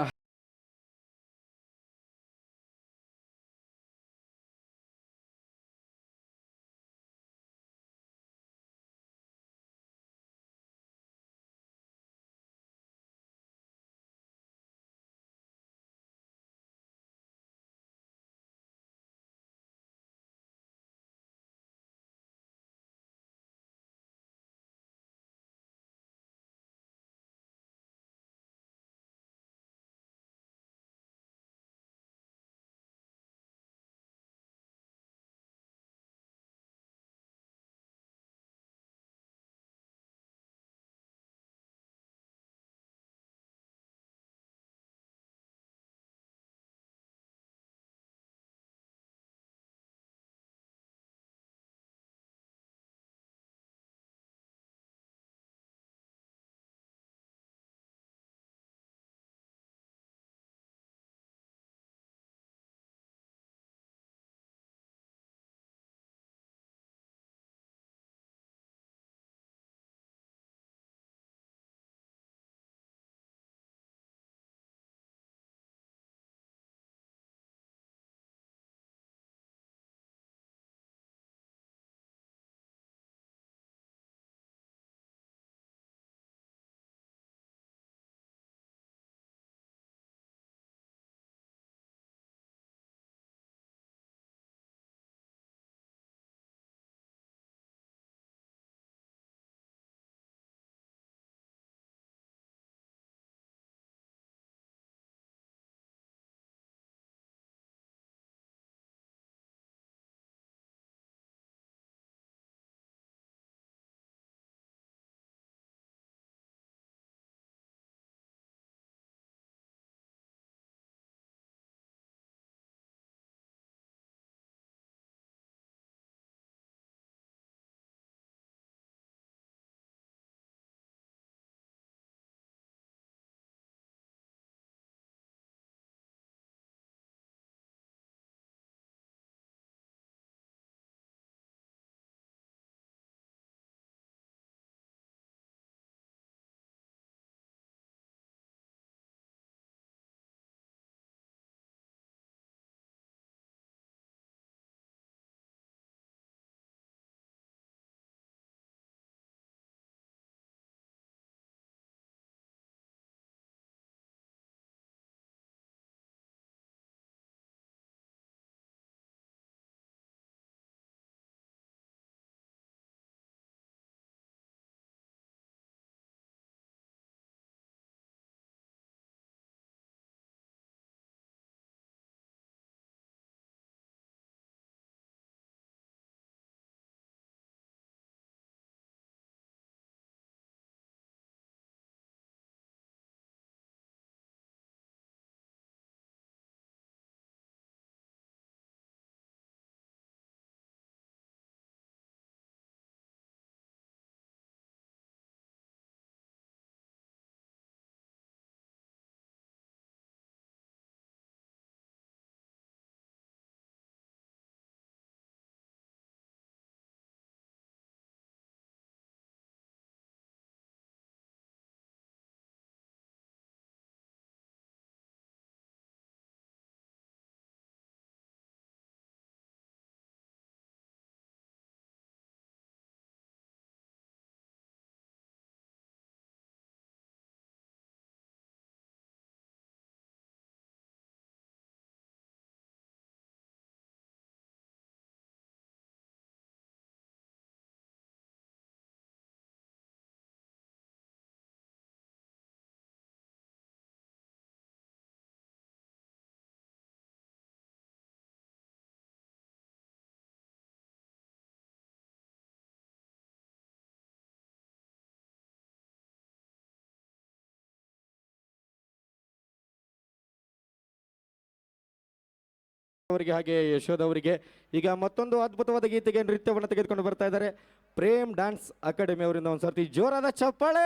ಅವರಿಗೆ ಹಾಗೆ ಯಶೋದ್ ಅವರಿಗೆ ಈಗ ಮತ್ತೊಂದು ಅದ್ಭುತವಾದ ಗೀತೆಗೆ ನೃತ್ಯವನ್ನು ತೆಗೆದುಕೊಂಡು ಬರ್ತಾ ಇದ್ದಾರೆ ಪ್ರೇಮ್ ಡ್ಯಾನ್ಸ್ ಅಕಾಡೆಮಿ ಅವರಿಂದ ಒಂದು ಸರ್ತಿ ಜೋರಾದ ಚಪ್ಪಾಳೆ.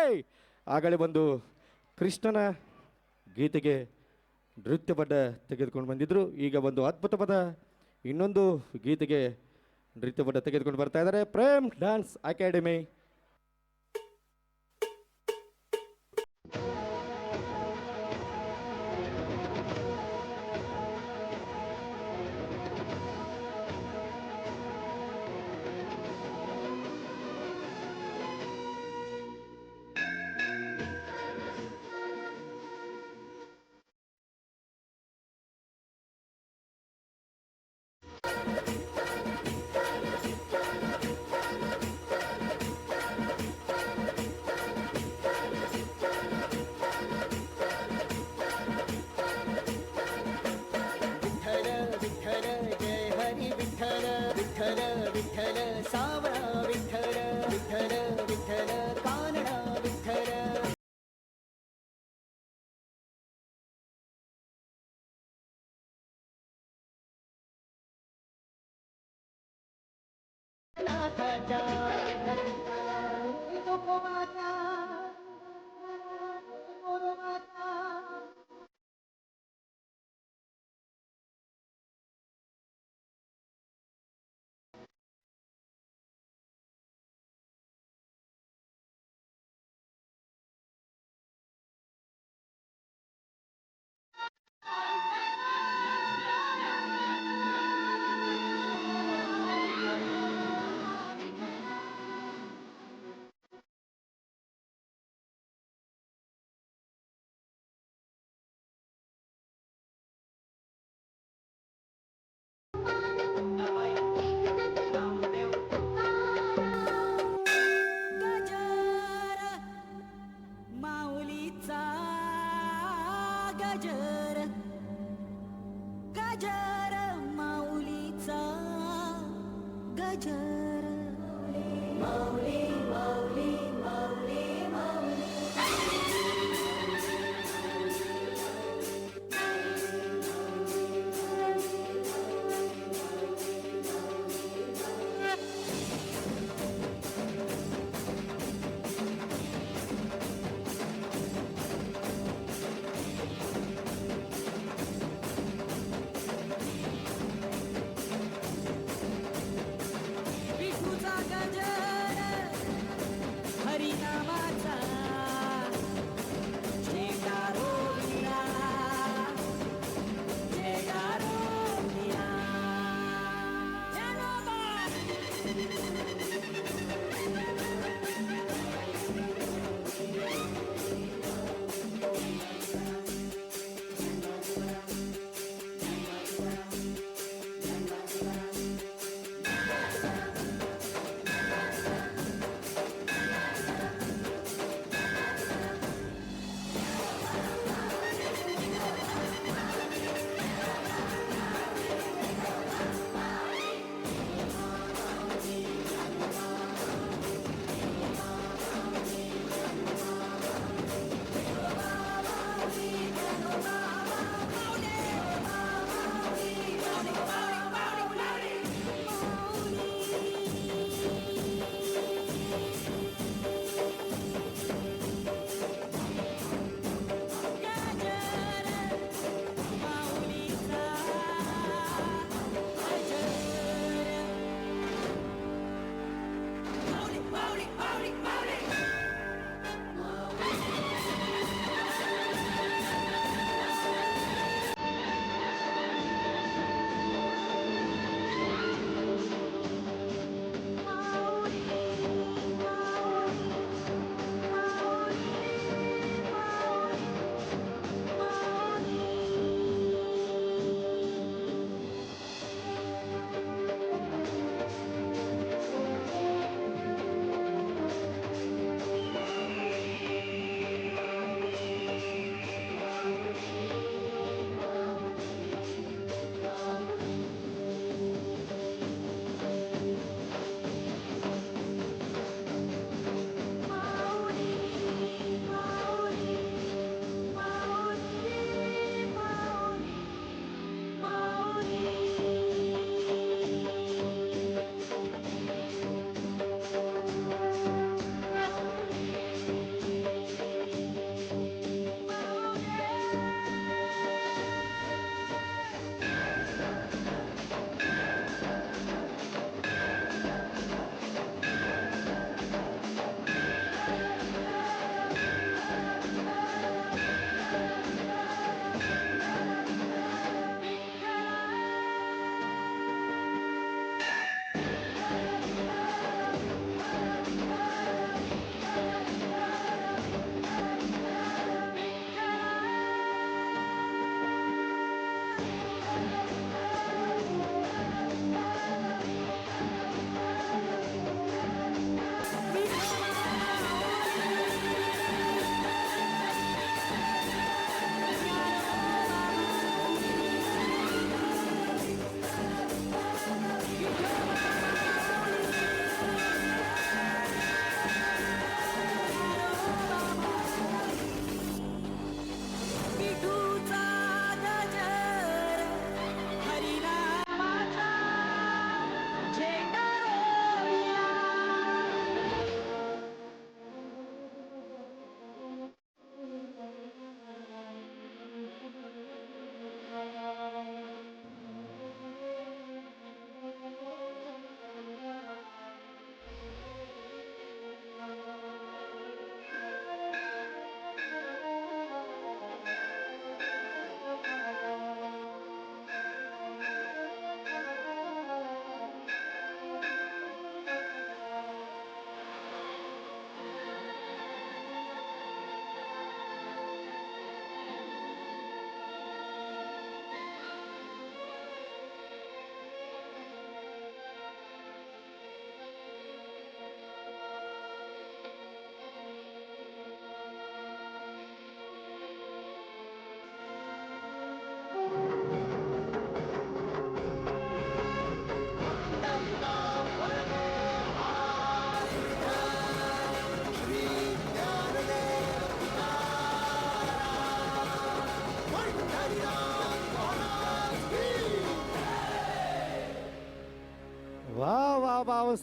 ಆಗಲೇ ಬಂದು ಕೃಷ್ಣನ ಗೀತೆಗೆ ನೃತ್ಯಪಟ ತೆಗೆದುಕೊಂಡು ಬಂದಿದ್ರು. ಈಗ ಒಂದು ಅದ್ಭುತವಾದ ಇನ್ನೊಂದು ಗೀತೆಗೆ ನೃತ್ಯಪಟ ತೆಗೆದುಕೊಂಡು ಬರ್ತಾ ಇದ್ದಾರೆ ಪ್ರೇಮ್ ಡ್ಯಾನ್ಸ್ ಅಕಾಡೆಮಿ.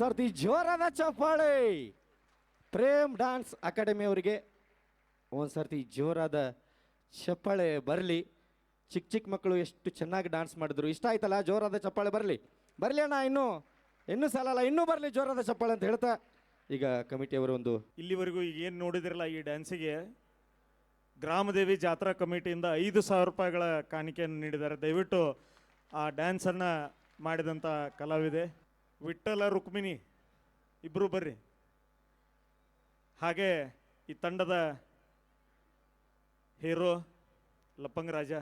ಸರ್ತಿ ಜೋರಾದ ಚಪ್ಪಾಳೆ. ಪ್ರೇಮ್ ಡ್ಯಾನ್ಸ್ ಅಕಾಡೆಮಿ ಅವರಿಗೆ ಒಂದು ಸರ್ತಿ ಜೋರಾದ ಚಪ್ಪಾಳೆ ಬರಲಿ. ಚಿಕ್ಕ ಚಿಕ್ಕ ಮಕ್ಕಳು ಎಷ್ಟು ಚೆನ್ನಾಗಿ ಡ್ಯಾನ್ಸ್ ಮಾಡಿದ್ರು. ಇಷ್ಟ ಆಯ್ತಲ್ಲ, ಜೋರಾದ ಚಪ್ಪಾಳೆ ಬರಲಿ. ಬರಲಿ ಅಣ್ಣ, ಇನ್ನೂ ಸಾಲಲ್ಲ, ಇನ್ನೂ ಬರಲಿ ಜೋರಾದ ಚಪ್ಪಾಳೆ ಅಂತ ಹೇಳ್ತಾ ಈಗ ಕಮಿಟಿಯವರು ಒಂದು ಇಲ್ಲಿವರೆಗೂ ಈಗ ಏನು ನೋಡಿದಿರಲ್ಲ ಈ ಡ್ಯಾನ್ಸಿಗೆ ಗ್ರಾಮದೇವಿ ಜಾತ್ರಾ ಕಮಿಟಿಯಿಂದ 5,000 ರೂಪಾಯಿಗಳ ಕಾಣಿಕೆಯನ್ನು ನೀಡಿದ್ದಾರೆ. ದಯವಿಟ್ಟು ಆ ಡ್ಯಾನ್ಸನ್ನು ಮಾಡಿದಂಥ ಕಲಾವಿದೆ ವಿಠ್ಠಲ ರುಕ್ಮಿಣಿ ಇಬ್ಬರು ಬರ್ರಿ. ಹಾಗೆ ಈ ತಂಡದ ಹೀರೋ ಲಪಂಗ್ ರಾಜ,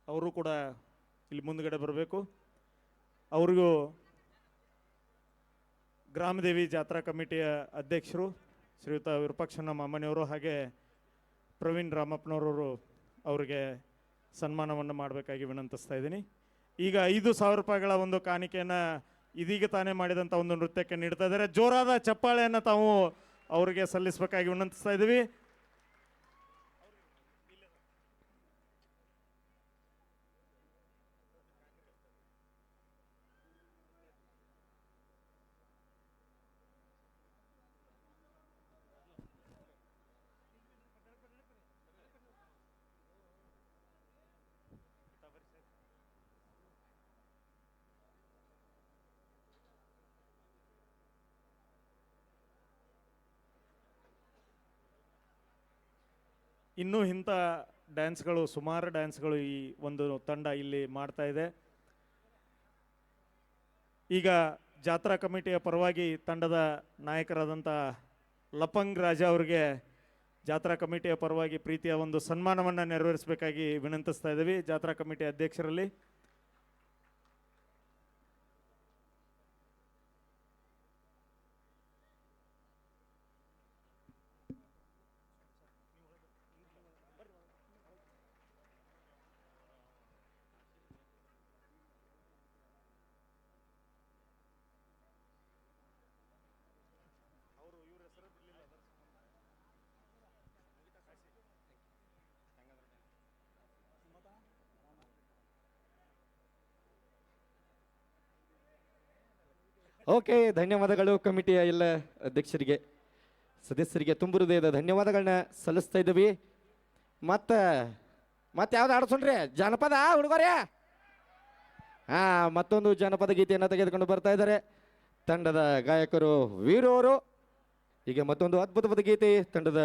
ಅವರು ಕೂಡ ಇಲ್ಲಿ ಮುಂದ್ಗಡೆ ಬರಬೇಕು. ಅವ್ರಿಗೂ ಗ್ರಾಮದೇವಿ ಜಾತ್ರಾ ಕಮಿಟಿಯ ಅಧ್ಯಕ್ಷರು ಶ್ರೀಯುತ ವಿರೂಪಾಕ್ಷಣ್ಣ ಮಾಮನಿಯವರು ಹಾಗೆ ಪ್ರವೀಣ್ ರಾಮಪ್ಪನವರು ಅವರಿಗೆ ಸನ್ಮಾನವನ್ನು ಮಾಡಬೇಕಾಗಿ ವಿನಂತಿಸ್ತಾ ಇದ್ದೀನಿ. ಈಗ 5,000 ರೂಪಾಯಿಗಳ ಒಂದು ಕಾಣಿಕೆಯನ್ನು ಇದೀಗ ತಾನೇ ಮಾಡಿದಂಥ ಒಂದು ನೃತ್ಯಕ್ಕೆ ನೀಡ್ತಾ ಇದ್ದಾರೆ. ಜೋರಾದ ಚಪ್ಪಾಳೆಯನ್ನು ತಾವು ಅವರಿಗೆ ಸಲ್ಲಿಸಬೇಕಾಗಿ ವಿನಂತಿಸ್ತಾ ಇದ್ದೀವಿ. ಇನ್ನೂ ಇಂಥ ಡ್ಯಾನ್ಸ್ಗಳು, ಸುಮಾರು ಡ್ಯಾನ್ಸ್ಗಳು ಈ ಒಂದು ತಂಡ ಇಲ್ಲಿ ಮಾಡ್ತಾ ಇದೆ. ಈಗ ಜಾತ್ರಾ ಕಮಿಟಿಯ ಪರವಾಗಿ ತಂಡದ ನಾಯಕರಾದಂಥ ಲಪಂಗ್ ರಾಜ ಅವರಿಗೆ ಜಾತ್ರಾ ಕಮಿಟಿಯ ಪರವಾಗಿ ಪ್ರೀತಿಯ ಒಂದು ಸನ್ಮಾನವನ್ನು ನೆರವೇರಿಸಬೇಕಾಗಿ ವಿನಂತಿಸ್ತಾ ಇದ್ದೀವಿ ಜಾತ್ರಾ ಕಮಿಟಿ ಅಧ್ಯಕ್ಷರಲ್ಲಿ. ಓಕೆ, ಧನ್ಯವಾದಗಳು ಕಮಿಟಿಯ ಎಲ್ಲ ಅಧ್ಯಕ್ಷರಿಗೆ, ಸದಸ್ಯರಿಗೆ ತುಂಬ ಹೃದಯದ ಧನ್ಯವಾದಗಳನ್ನ ಸಲ್ಲಿಸ್ತಾ ಇದ್ದೀವಿ. ಮತ್ತೆ ಯಾವ್ದು ಆಡಿಸೋಣ್ರಿ? ಜಾನಪದ ಹುಡುಗರೇ? ಮತ್ತೊಂದು ಜಾನಪದ ಗೀತೆಯನ್ನು ತೆಗೆದುಕೊಂಡು ಬರ್ತಾ ಇದ್ದಾರೆ ತಂಡದ ಗಾಯಕರು ವೀರು ಅವರು. ಈಗ ಮತ್ತೊಂದು ಅದ್ಭುತವಾದ ಗೀತೆ ತಂಡದ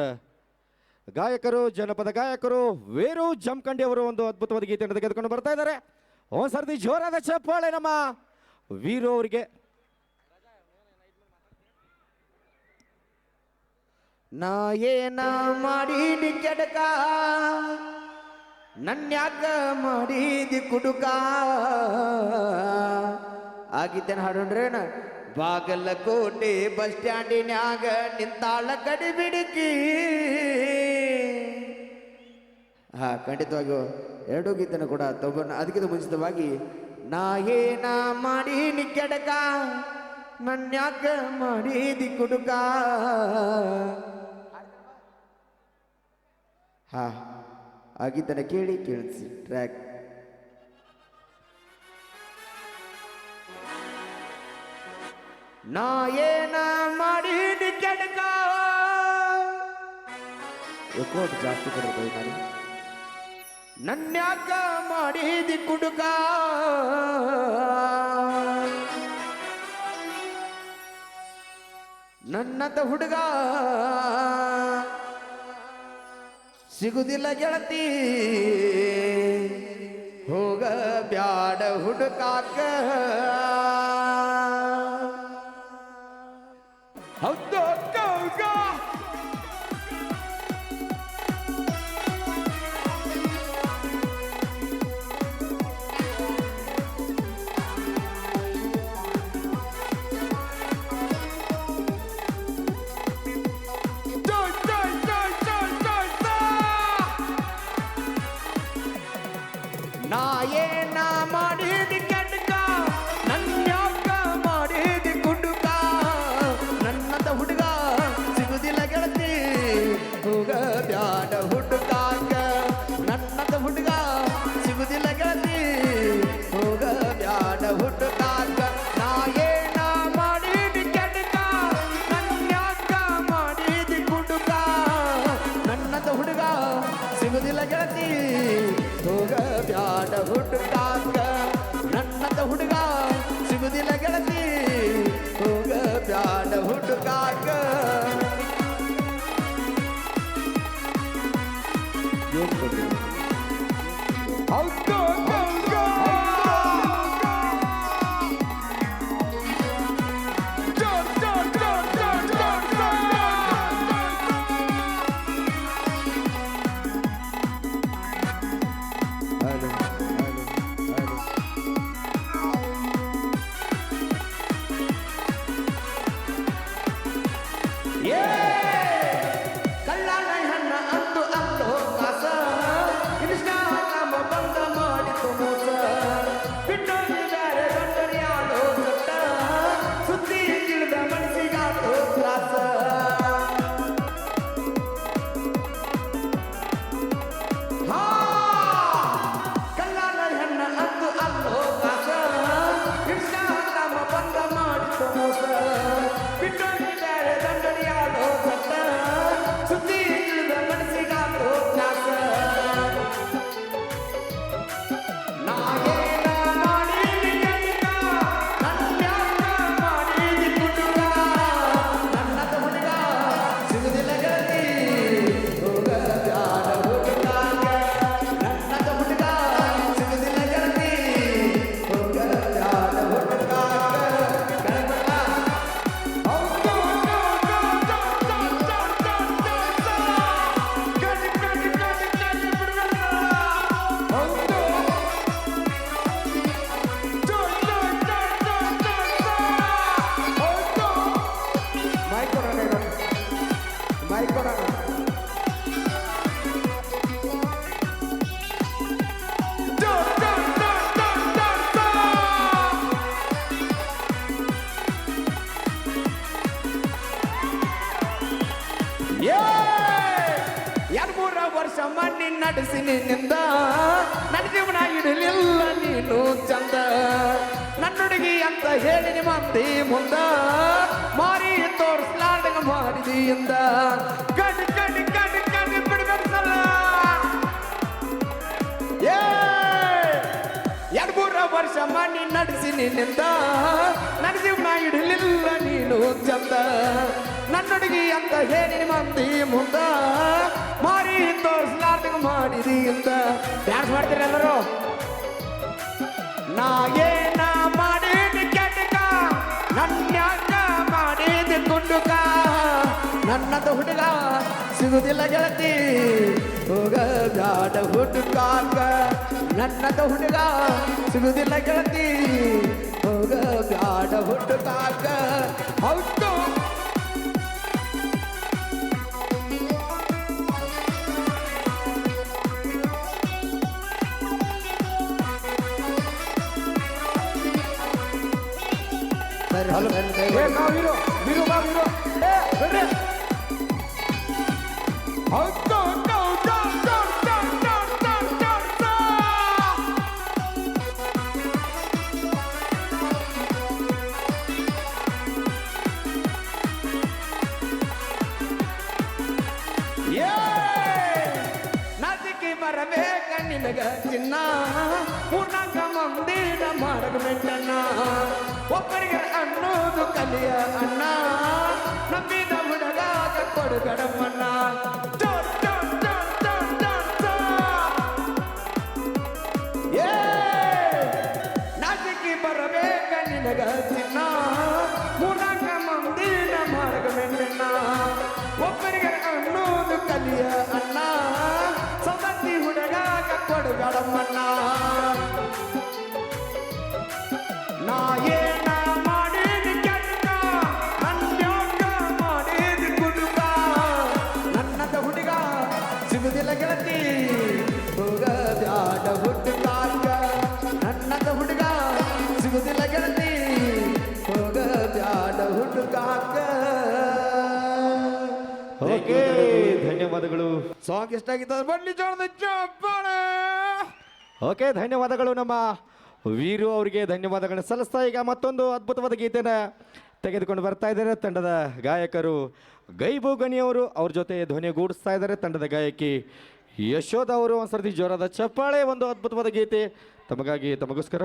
ಗಾಯಕರು, ಜನಪದ ಗಾಯಕರು ವೀರು ಜಮಖಂಡಿ ಅವರು ಒಂದು ಅದ್ಭುತವಾದ ಗೀತೆಯನ್ನು ತೆಗೆದುಕೊಂಡು ಬರ್ತಾ ಇದ್ದಾರೆ. ಒಂದು ಸರ್ತಿ ಜೋರಾದ ಚಪ್ಪಾಳೆ ನಮ್ಮ ವೀರು ಅವರಿಗೆ. ನಾ ಏನ ಮಾಡೀನಿ ಕೆಡಕ, ನನ್ಯಾಕ ಮಾಡೀದಿ ಕುಡುಕ. ಆಗಿದ್ದೇನೆ ಹಾಡೋಣ್ರೇನ? ಬಾಗಲಕೋಟೆ ಬಸ್ ಸ್ಟ್ಯಾಂಡಿನ್ಯಾಗ ನಿಂತಾಳ ಕಡಿ ಬಿಡುಕಿ. ಖಂಡಿತವಾಗಿಯೂ ಎರಡೂ ಗೀತೆನೂ ಕೂಡ ತಗೊಂಡು ಅದಕ್ಕಿಂತ ಮುಂಚಿತವಾಗಿ ನಾ ಏನ ಮಾಡೀನಿ ಕೆಡಕ, ನನ್ಯಾಕ ಮಾಡೀದಿ ಕುಡುಕ. ಆಗಿದ್ದನ್ನ ಕೇಳಿಸಿ ಟ್ರ್ಯಾಕ್. ನಾ ಏನ ಮಾಡೀನಿ ಕೆಡಕ, ಕೋಟ್ ಜಾಸ್ತಿ ಕೊಡ್ಬೋದು ನಾನು. ನನ್ಯಾಕ ಮಾಡೀದಿ ಕುಡುಕ, ನನ್ನಂತ ಹುಡುಗ ಸಿಗುದಿಲ್ಲ ಗೆಳತಿ, ಹೋಗ ಬ್ಯಾಡ ಹುಡುಕಾಕ. ಹೌದು ಕೌಗ ನಾ ಏನ ಮಾಡಿದಿ ಕೆಡಕ, ನನ್ಯಾಕ ಮಾಡಿದಿ ಕುಡುಕ. ನನ್ನದ ಹುಡುಗ ಸಿಗುದಿಲ್ಲ ಗೆಳತಿ, ಹೋಗ ಬ್ಯಾಡ ಹುಡುಕಾಕ. ನನ್ನದ ಹುಡುಗ ಸಿಗುದಿಲ್ಲ ಗೆಳತಿ, ಮಣ್ಣಿ ನಡೆಸಿ ನಿನ್ನಿಂದ ನನ್ನ ಜೀವನ ಇಡಲಿಲ್ಲ ನೀನು ಚಂದ ನನ್ನ ಹುಡುಗಿ ಅಂತ ಹೇಳಿ ಮಂದಿ ಮುಂದ ಮಾರಿ ತೋರಿಸ್ಲಾರ್ದಂಗ ಮಾಡಿದೆಯಿಂದ ಕಡಿ ಕಡಿ ಕಡಿ ಕಡಿ ಬಿಡ್ಬೇಕಲ್ಲ 2-3 ವರ್ಷ ಮಣ್ಣಿ ನಡೆಸಿ ನಿನ್ನಿಂದ ನನ್ನ ಜೀವನ ಇಡಲಿಲ್ಲ ನೀನು ಚಂದ ನನ್ನ ಹುಡುಗಿ ಅಂತ ಹೇಳಿ ಮಂದಿ ಮುಂದ ಮಾರಿ ತೋರಿಸ್ಲಾರ್ದಂಗ ಮಾಡಿದೆಯಿಂದ ಡ್ಯಾನ್ಸ್ ಮಾಡ್ತೀರಿ ಎಲ್ಲರೂ ನಾ ಏನ ಮಾಡಿದ ಕೆಟ್ಟಕ ನನ್ಯಾಕ ಮಾಡಿದ ಗುಂಡುಕ ನನ್ನದು ಹುಡುಗ ಸಿಗುದಿಲ್ಲ ಗೆಳತಿ ಹೋಗ ಬ್ಯಾಡ ಹುಡುಕಾಕ ನನ್ನದು ಹುಡುಗ ಸಿಗುದಿಲ್ಲ ಗೆಳತಿ ಹೋಗ ಬ್ಯಾಡ ಹುಡುಕಾಕ ಹೌದು ನಾಚಿಕೆ ಬರಬೇಕ ನಿನಗ ಚಿನ್ನ ಪೂರ್ಣಾಂಗ ಮಂದಿರ ಮಾಡಗ ಮೆಟ್ಟಣ್ಣ ಒಬ್ಬರಿಗೆ ಅನ್ನೋದು ಕಲಿಯ ಅಣ್ಣ ನಂಬಿದ ಹುಡುಗ ಕೊಡುಗಡಮ್ಮಣ್ಣ ನಾಚಿಕೆ ಬರಬೇಕ ನಿನಗ ಚಿನ್ನ ಪೂರ್ಣಾಂಗ ಮಂದಿರ ಮಾಡಗ ಮೆಟ್ಟಣ್ಣ ಒಬ್ಬರಿಗೆ ಅನ್ನೋದು ಕಲಿಯ ಅಣ್ಣ ಸವತಿ ಹುಡುಗ ಕೊಡುಗಡಮ್ಮಣ್ಣ ನಾ ಏನ ಮಾಡಿದ ಕೆಟ್ಟ ನನ್ಯಾಕ ಮಾಡಿದ ಗುಡುಗ ನನ್ನದ ಹುಡುಗ ಸಿಗುದಿಲ್ಲ ಗೆಳತಿ ಹೋಗ ಬ್ಯಾಡ ಹುಡುಗಾಕ ನನ್ನದ ಹುಡುಗ ಸಿಗುದಿಲ್ಲ ಗೆಳತಿ ಹೋಗ ಬ್ಯಾಡ ಹುಡುಗಾಕ ಓಕೆ ಧನ್ಯವಾದಗಳು ಸಾಂಗ್ ಇಷ್ಟ ಆಗಿದ್ದ ಬನ್ನಿ ಜೋಳದ ಚಪ್ಪಾಳೆ ಓಕೆ ಧನ್ಯವಾದಗಳು ನಮ್ಮ ವೀರು ಅವರಿಗೆ ಧನ್ಯವಾದಗಳನ್ನ ಸಲ್ಲಿಸ್ತಾ ಈಗ ಮತ್ತೊಂದು ಅದ್ಭುತವಾದ ಗೀತೆನ ತೆಗೆದುಕೊಂಡು ಬರ್ತಾ ಇದ್ದಾರೆ ತಂಡದ ಗಾಯಕರು ಗೈಬು ಗಣಿಯವರು ಅವ್ರ ಜೊತೆ ಧ್ವನಿಗೂಡಿಸ್ತಾ ಇದ್ದಾರೆ ತಂಡದ ಗಾಯಕಿ ಯಶೋಧ ಅವರು ಒಂದ್ಸರ್ತಿ ಜೋರಾದ ಚಪ್ಪಾಳೆ ಒಂದು ಅದ್ಭುತವಾದ ಗೀತೆ ತಮಗಾಗಿ ತಮಗೋಸ್ಕರ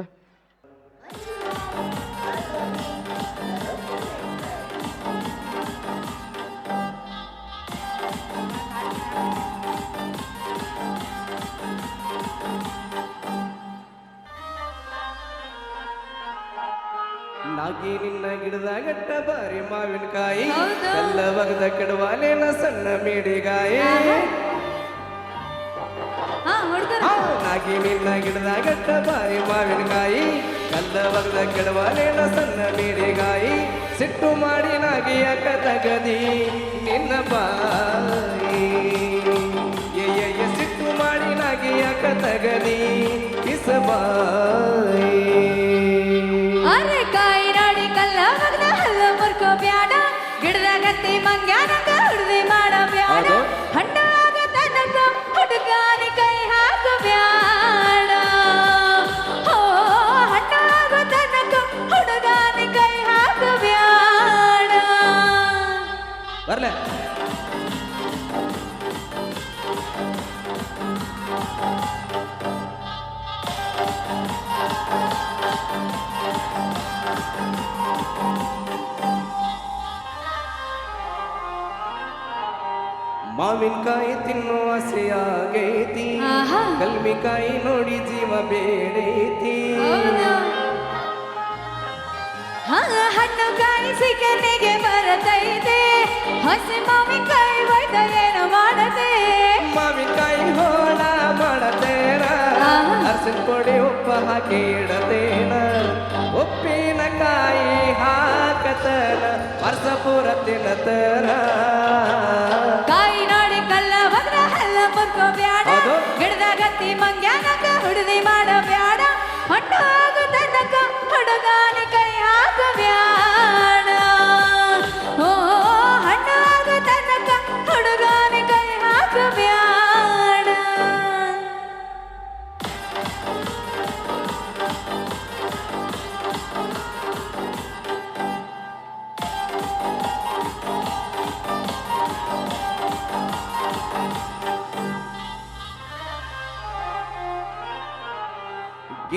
ನಾಗಿ ನಿನ್ನ ಗಿಡದಾಗಟ್ಟ ಬಾರಿ ಮಾವಿನಕಾಯಿ ಹೌದು. ಎಲ್ಲ ಬಗದ ಕೆಡವಾಲೇನ ಸಣ್ಣ ಮೇಡಿಗಾಯಿ ಹುಡುಗರು ನಾಗಿ ನಿನ್ನ ಗಿಡದಾಗಟ್ಟ ಬಾರಿ ಮಾವಿನಕಾಯಿ ಕಲ್ಲ ಬಗದ ಕೆಡವಾಲೇನ ಸಣ್ಣ ಮೇಡಿಗಾಯಿ ಸಿಟ್ಟು ಮಾಡಿ ನಾಗಿ ಅಕ್ಕ ತಗದಿ ನಿನ್ನ ಬಾಯಿ ಸಿಟ್ಟು ಮಾಡಿ ನಾಗಿ ಅಕ್ಕ ತಗದಿ ಇಸಬಾಯಿ ಅರೆ ಕಾಯಿ ನಾಡಿ ಕಲ್ಲ ಮಗನ ಹಲ್ಲ ಮುರ್ಕೋ ಬ್ಯಾಡ ಗಿಡದಾಗತ್ತಿ ಮಂಗ್ಯಾನಂಗ ಹುಡ್ದಿ ಮಾಡ ಬ್ಯಾಡ ಹೌದು. ಹಣ್ಣಾಗ ತನಕ ಹುಡುಗಾನಿ ಕೈ ಹಾಕ ಬ್ಯಾಡ ಓ ಹಣ್ಣಾಗ ತನಕ ಹುಡುಗಾನಿ ಕೈ ಹಾಕ ಬ್ಯಾಡ ಬರ್ಲೆ ಮಾವಿನಕಾಯಿ ತಿನ್ನೋ ಆಸೆಯಾಗೈತಿ ಆಹಾ. ಕಲ್ಮಿಕಾಯಿ ನೋಡಿ ಜೀವ ಬೇಡೈತಿ ಹಣ್ಣು ಕಾಯಿ ಸಿಕ್ಕನಿಗೆ ಬರತೈತೆ ಹಸಿ ಮಾವಿನಕಾಯಿ ಒಯ್ದ ಏನು ಮಾಡದೆ ಮಾವಿನಕಾಯಿ ಹೋಳ ಮಾಡತೇನ ಆಹಾ. ಅರ್ಸಿನ ಪೊಡಿ ಉಪ್ಪ ಹಾಕಿ ಇಡತೇನ ಉಪ್ಪಿನಕಾಯಿ ಹಾಕತನ ವರ್ಷ ಪೂರ ತಿನ್ನತನ ಕಾಯಿ ನೋಡಿ ಕಲ್ಲ ಬದ್ರ ಹಲ್ಲ ಮುರ್ಕೋ ಬ್ಯಾಡ ಹೌದು. ಗಿಡದಾಗತ್ತಿ ಮಂಗ್ಯಾನಕ ಹುಡುದಿ ಮಾಡ ಬ್ಯಾಡ ಹಣ್ಣಾಗ ತನಕ ಹುಡುಗಾನಿ ಕೈ ಹಾಕ ಬ್ಯಾಡ ಓ ಹಣ್ಣಾಗ ತನಕ ಹುಡುಗಾನಿ ಕೈ ಹಾಕ ಬ್ಯಾಡ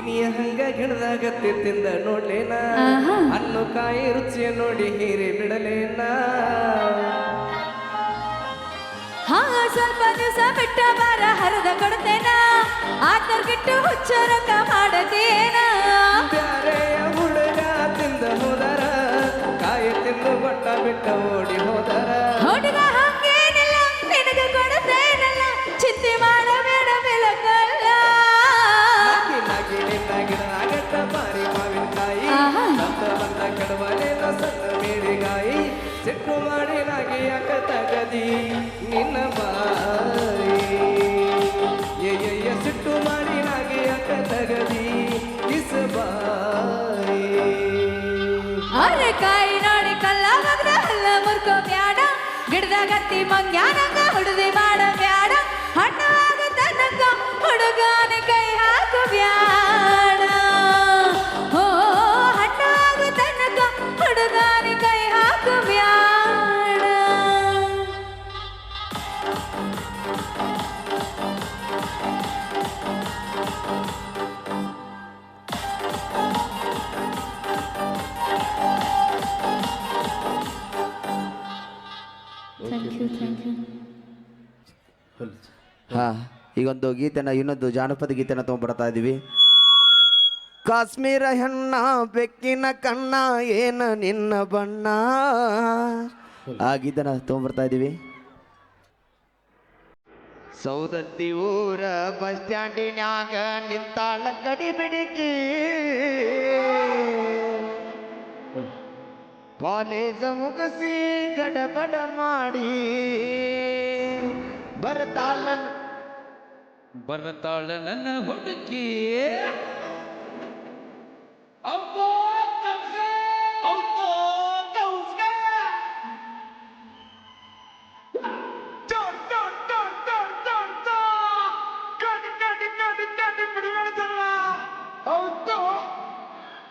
ಗಿಣಿಯ ಹಂಗ ಗಿಡದಾಗತ್ತಿ ತಿಂದ ನೋಡ್ಲೇನ ಆಹಾ. ಹಣ್ಣು ಕಾಯಿ ರುಚಿಯ ನೋಡಿ ಹೀರಿ ಬಿಡಲೇನ ಹಾ ಸ್ವಲ್ಪ ದಿವಸ ಬಿಟ್ಟ ಬಾರ ಹರಿದ ಕೊಡ್ತೇನ ಆತರ್ಗಿಟ್ಟು ಹುಚ್ಚರಕ ಮಾಡತೇನ ಬ್ಯಾರೆಯ ಹುಡುಗ ತಿಂದ ಹೋದರ ಕಾಯಿ ತಿಂದು ಬಟ್ಟ ಬಿಟ್ಟ ಓಡಿ ಹೋದರ ಹುಡುಗ ಹಂಗೇನಿಲ್ಲ ನಿನಗ ಕೊಡ್ತೇನಲ್ಲ ಚಿಂತೆ ಮಾಡಬೇಡ ಬೆಳಕಲ್ಲ ನಾಗಿ ನಾಗಿ ನಿನ್ನ ಗಿಡದಾಗಟ್ಟ ಬಾರಿ ಮಾವಿನಕಾಯಿ ಆಹಾ. ಅಂತ ಬಂದ ಕಡವಲೇನ ಸಣ್ಣ ಮೇಡಿಗಾಯಿ ಸಿಟ್ಟು ಮಾಡಿ ನಾಗಿ ಯಾಕ ತಗದಿ ನಿನ್ನ ಬಾಯಿ ಏಯ್ಯ ಸಿಟ್ಟು ಮಾಡಿ ನಾಗಿ ಯಾಕ ತಗದಿ ಬಾಯಿ ಅರೆ ಕಾಯಿ ನೋಡಿ ಕಲ್ಲ ಮಗ್ನ ಹಲ್ಲ ಮುರ್ಕೋ ಬ್ಯಾಡ ಗಿಡದಾಗತ್ತಿ ಮಂಗ್ಯಾನಂಗ ಹುಡುದಿ ಮಾಡ ಬ್ಯಾಡ ಹಣ್ಣು ಆಗತನಕ ಹುಡುಗನ ಕೈ ಹಾಕು ಬ್ಯಾಡ ಓ ಹಣ್ಣು ಆಗತನಕ ಹುಡುಗನ ಕೈ ಹಾಕು ಬ್ಯಾಡ ಹಾ ಈಗೊಂದು ಗೀತೆನ ಇನ್ನೊಂದು ಜಾನಪದ ಗೀತೆನ ತೊಗೊಂಡ್ಬರ್ತಾ ಇದೀವಿ. ಕಾಶ್ಮೀರ ಹೆಣ್ಣ ಬೆಕ್ಕಿನ ಕಣ್ಣ ಏನ ನಿನ್ನ ಬಣ್ಣ, ಆ ಗೀತೆನ ತೊಗೊಂಡ್ಬರ್ತಾ ಇದೀವಿ. ಸೌದತ್ತಿ ಊರ ಬಸ್ ಸ್ಟ್ಯಾಂಡಿನ್ಯಾಗ ನಿಂತಾಳ ಕಡಿ ಬಿಡಿಕಿ, ಕಾಲೇಜ ಮುಗಿಸಿ ಗಡಬಡ ಮಾಡಿ ಬರ್ತಾಳ ನನ್ನ ಹುಡುಕಿ.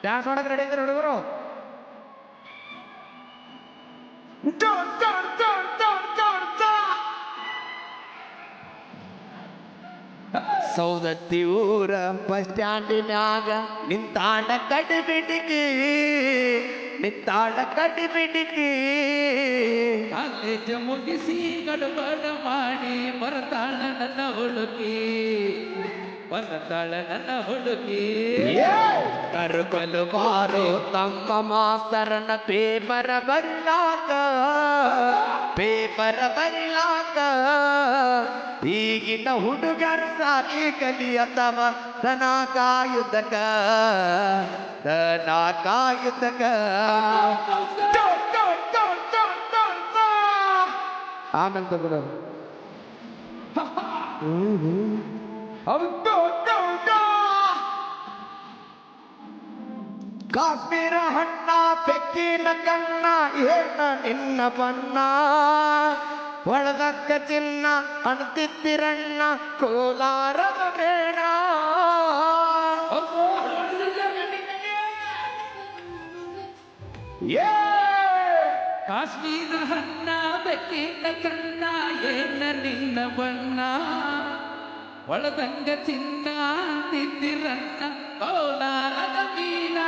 ಡ್ಯಾನ್ಸ್ ಮಾಡಕ್ ರೆಡಿ ಇದ್ದಾರೆ ಹುಡುಗರು. ಸೌದತ್ತಿ ಊರ ಬಸ್ ಸ್ಟ್ಯಾಂಡಿನ್ಯಾಗ ನಿಂತಾಳ ಕಡಿ ಬಿಡಿಕಿ, ನಿಂತಾಳ ಕಡಿ ಬಿಡಿಕಿ. ಕಾಲೇಜ ಮುಗಿಸಿ ಗಡಬಡ ಮಾಡಿ ಬರ್ತಾಳ ನನ್ನ ಹುಡುಕಿ, ಬರ್ತಾಳ ನನ್ನ ಹುಡುಕಿ. ಕರ್ಕೊಂಡು ಬಾರೋ ತಮ್ಮ ಮಾಸ್ತರನ ಪೇಪರ್ ಬರ್ಲಾಕ, ಪೇಪರ್ ಬರ್ಲಾಕ. ಈಗಿನ ಹುಡುಗರ ಸಾಕಿ ಕಲಿಯತವ ದನ ಕಾಯುದಕ, ದನ ಕಾಯುದಕ. ಆಮೇಲೆ ತಗೊಳ್ಳೋ ಕಾಶ್ಮೀರ ಹಣ್ಣ ಬೆಕ್ಕಿನ ಕಣ್ಣ ಏನ ನಿನ್ನ ಬಣ್ಣ, ಒಳದಕ್ಕ ಚಿನ್ನ ಅಣ್ತಿತ್ತಿರಣ್ಣ ಕೋಲಾರದ ಬೇಡ. ಕಾಶ್ಮೀರ ಹಣ್ಣ ಬೆಕ್ಕಿನ ಕಣ್ಣ ಏನ ನಿನ್ನ ಬಣ್ಣ, ಒಳದಂಗ ಚಿನ್ನ ನಿಂದಿರಣ್ಣ ಕೋಲಾರದ ಮೀನ.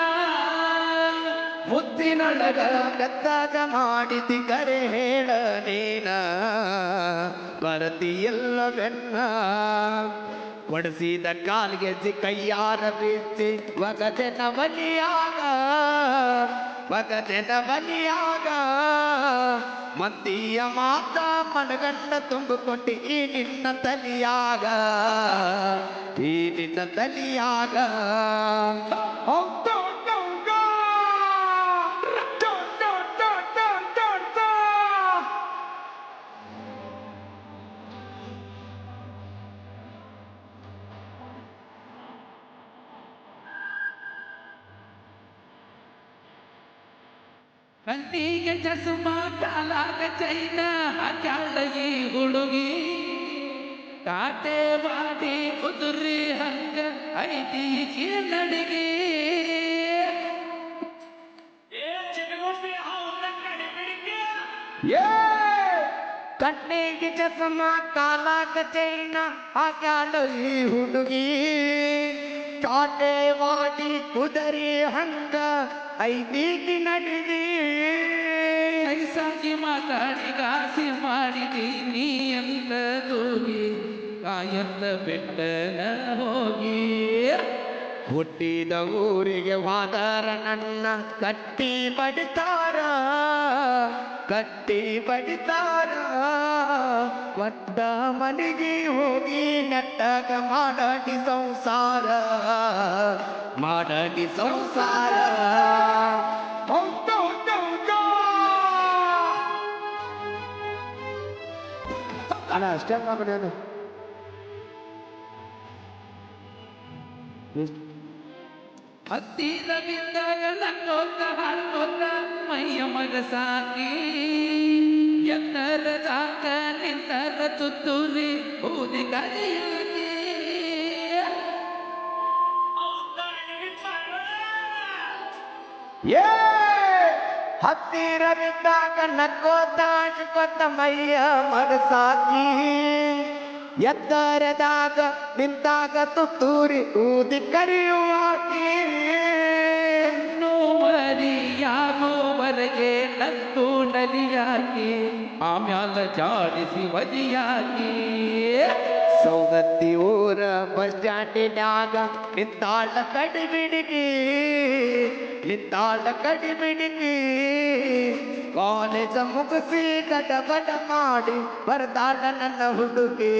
ಮುದ್ದಿನೊಳಗ ಗದ್ದಾಗ ಮಾಡಿದಿ ಕರೆ ಹೇಳ ನೀನ, ಬರತಿಯಲ್ಲ ಬೆನ್ನ. ಒಡಿಸಿದ ಕಾಲ್ಗೆಜ್ಜಿ ಕೈಯಾರ ಬೀಸಿ ಒಗದೆನ ಬಲಿಯಾಗ, ಒಗದೆನ ಬಲಿಯಾಗ. ಮಂದಿಯ ಮಾತ ಮನಗಂಡ ತುಂಬಿಕೊಟ್ಟಿ ಈ ನಿನ್ನ ತಲಿಯಾಗ, ಈ ನಿನ್ನ ತಲಿಯಾಗ. ಕಣ್ಣಿಗೆ ಚಸ್ಮ ಕಾಲಾಗ ಚೈನ ಹಾಕ್ಯಾಳಗಿ ಹುಡುಗಿ, ಕಾಟೆ ಮಾಡಿ ಕುದುರಿ ಹಂಗ ಐತಿ ನಡಿಗೆ. ಕಣ್ಣಿಗೆ ಚಸ್ಮ ಕಾಲಾಗ ಚೈನ ಹಾಕ್ಯಾಳ ಈ ಹುಡುಗಿ, ಚಾಟೆ ಮಾಡಿ ಕುದರಿ ಹಂಗ ಐದೀಗಿ ನಡಿದಿ ಐಸಾಗಿ ಮಾತಾಡಿ ಗಾಸಿ ಮಾಡಿದಿ ನೀ ಎಂದ ದೂಗಿ ಕಾಯಂದ ಬೆಟ್ಟನ ಹೋಗಿ ಹುಟ್ಟಿದ ಊರಿಗೆ ಹೋದರ ನನ್ನ ಕಟ್ಟಿ ಬಡಿತಾರ ಒಟ್ಟ ಮನೆಗೆ ಹೋಗಿ ನೆಟ್ಟಾಗ ಮಾಡಾಡಿ ಸಂಸಾರ ಅಣ್ಣ ಅಷ್ಟೇ ನಾನು ಹತ್ತಿದ ಬಿದ್ದಾಗ ನನ್ನೊಂದ ಹಣ್ಣೊಂದ ಮೈಯ ಮಗ ಸಾಕಿ ಎತ್ತರದಾಗ ನಿನ್ನರ ತುತ್ತೂರಿ ಊದಿ ಕಲಿಯಾಗಿ ಹತ್ತಿರ ಬಿದ್ದಾಗ ನಕ್ಕೋತ ಮೈಯ ಮನಸಾಕಿ ಎತ್ತರದಾಗ ನಿಂತಾಗ ತುತ್ತೂರಿ ಊದಿ ಕರೆಯುವಾಕಿ ಮರಿಯಾಗುವವರೆಗೆ ನತ್ತು ನಲಿಯಾಗಿ ಆಮ್ಯಾಲ ಜಾಡಿಸಿ ವದಿಯಾಗಿ ಸೌಗತ್ತಿ ಊರ ಬಸ್ ಸ್ಟ್ಯಾಂಡಿನಾಗ ನಿಂತಾಳ ಕಡಿಬಿಡಿಗಿ ಕಾಲೇಜ ಮುಗಿಸಿ ಗಡ ಮಾಡಿ ಬರದಾಳ ನನ್ನ ಹುಡುಗಿ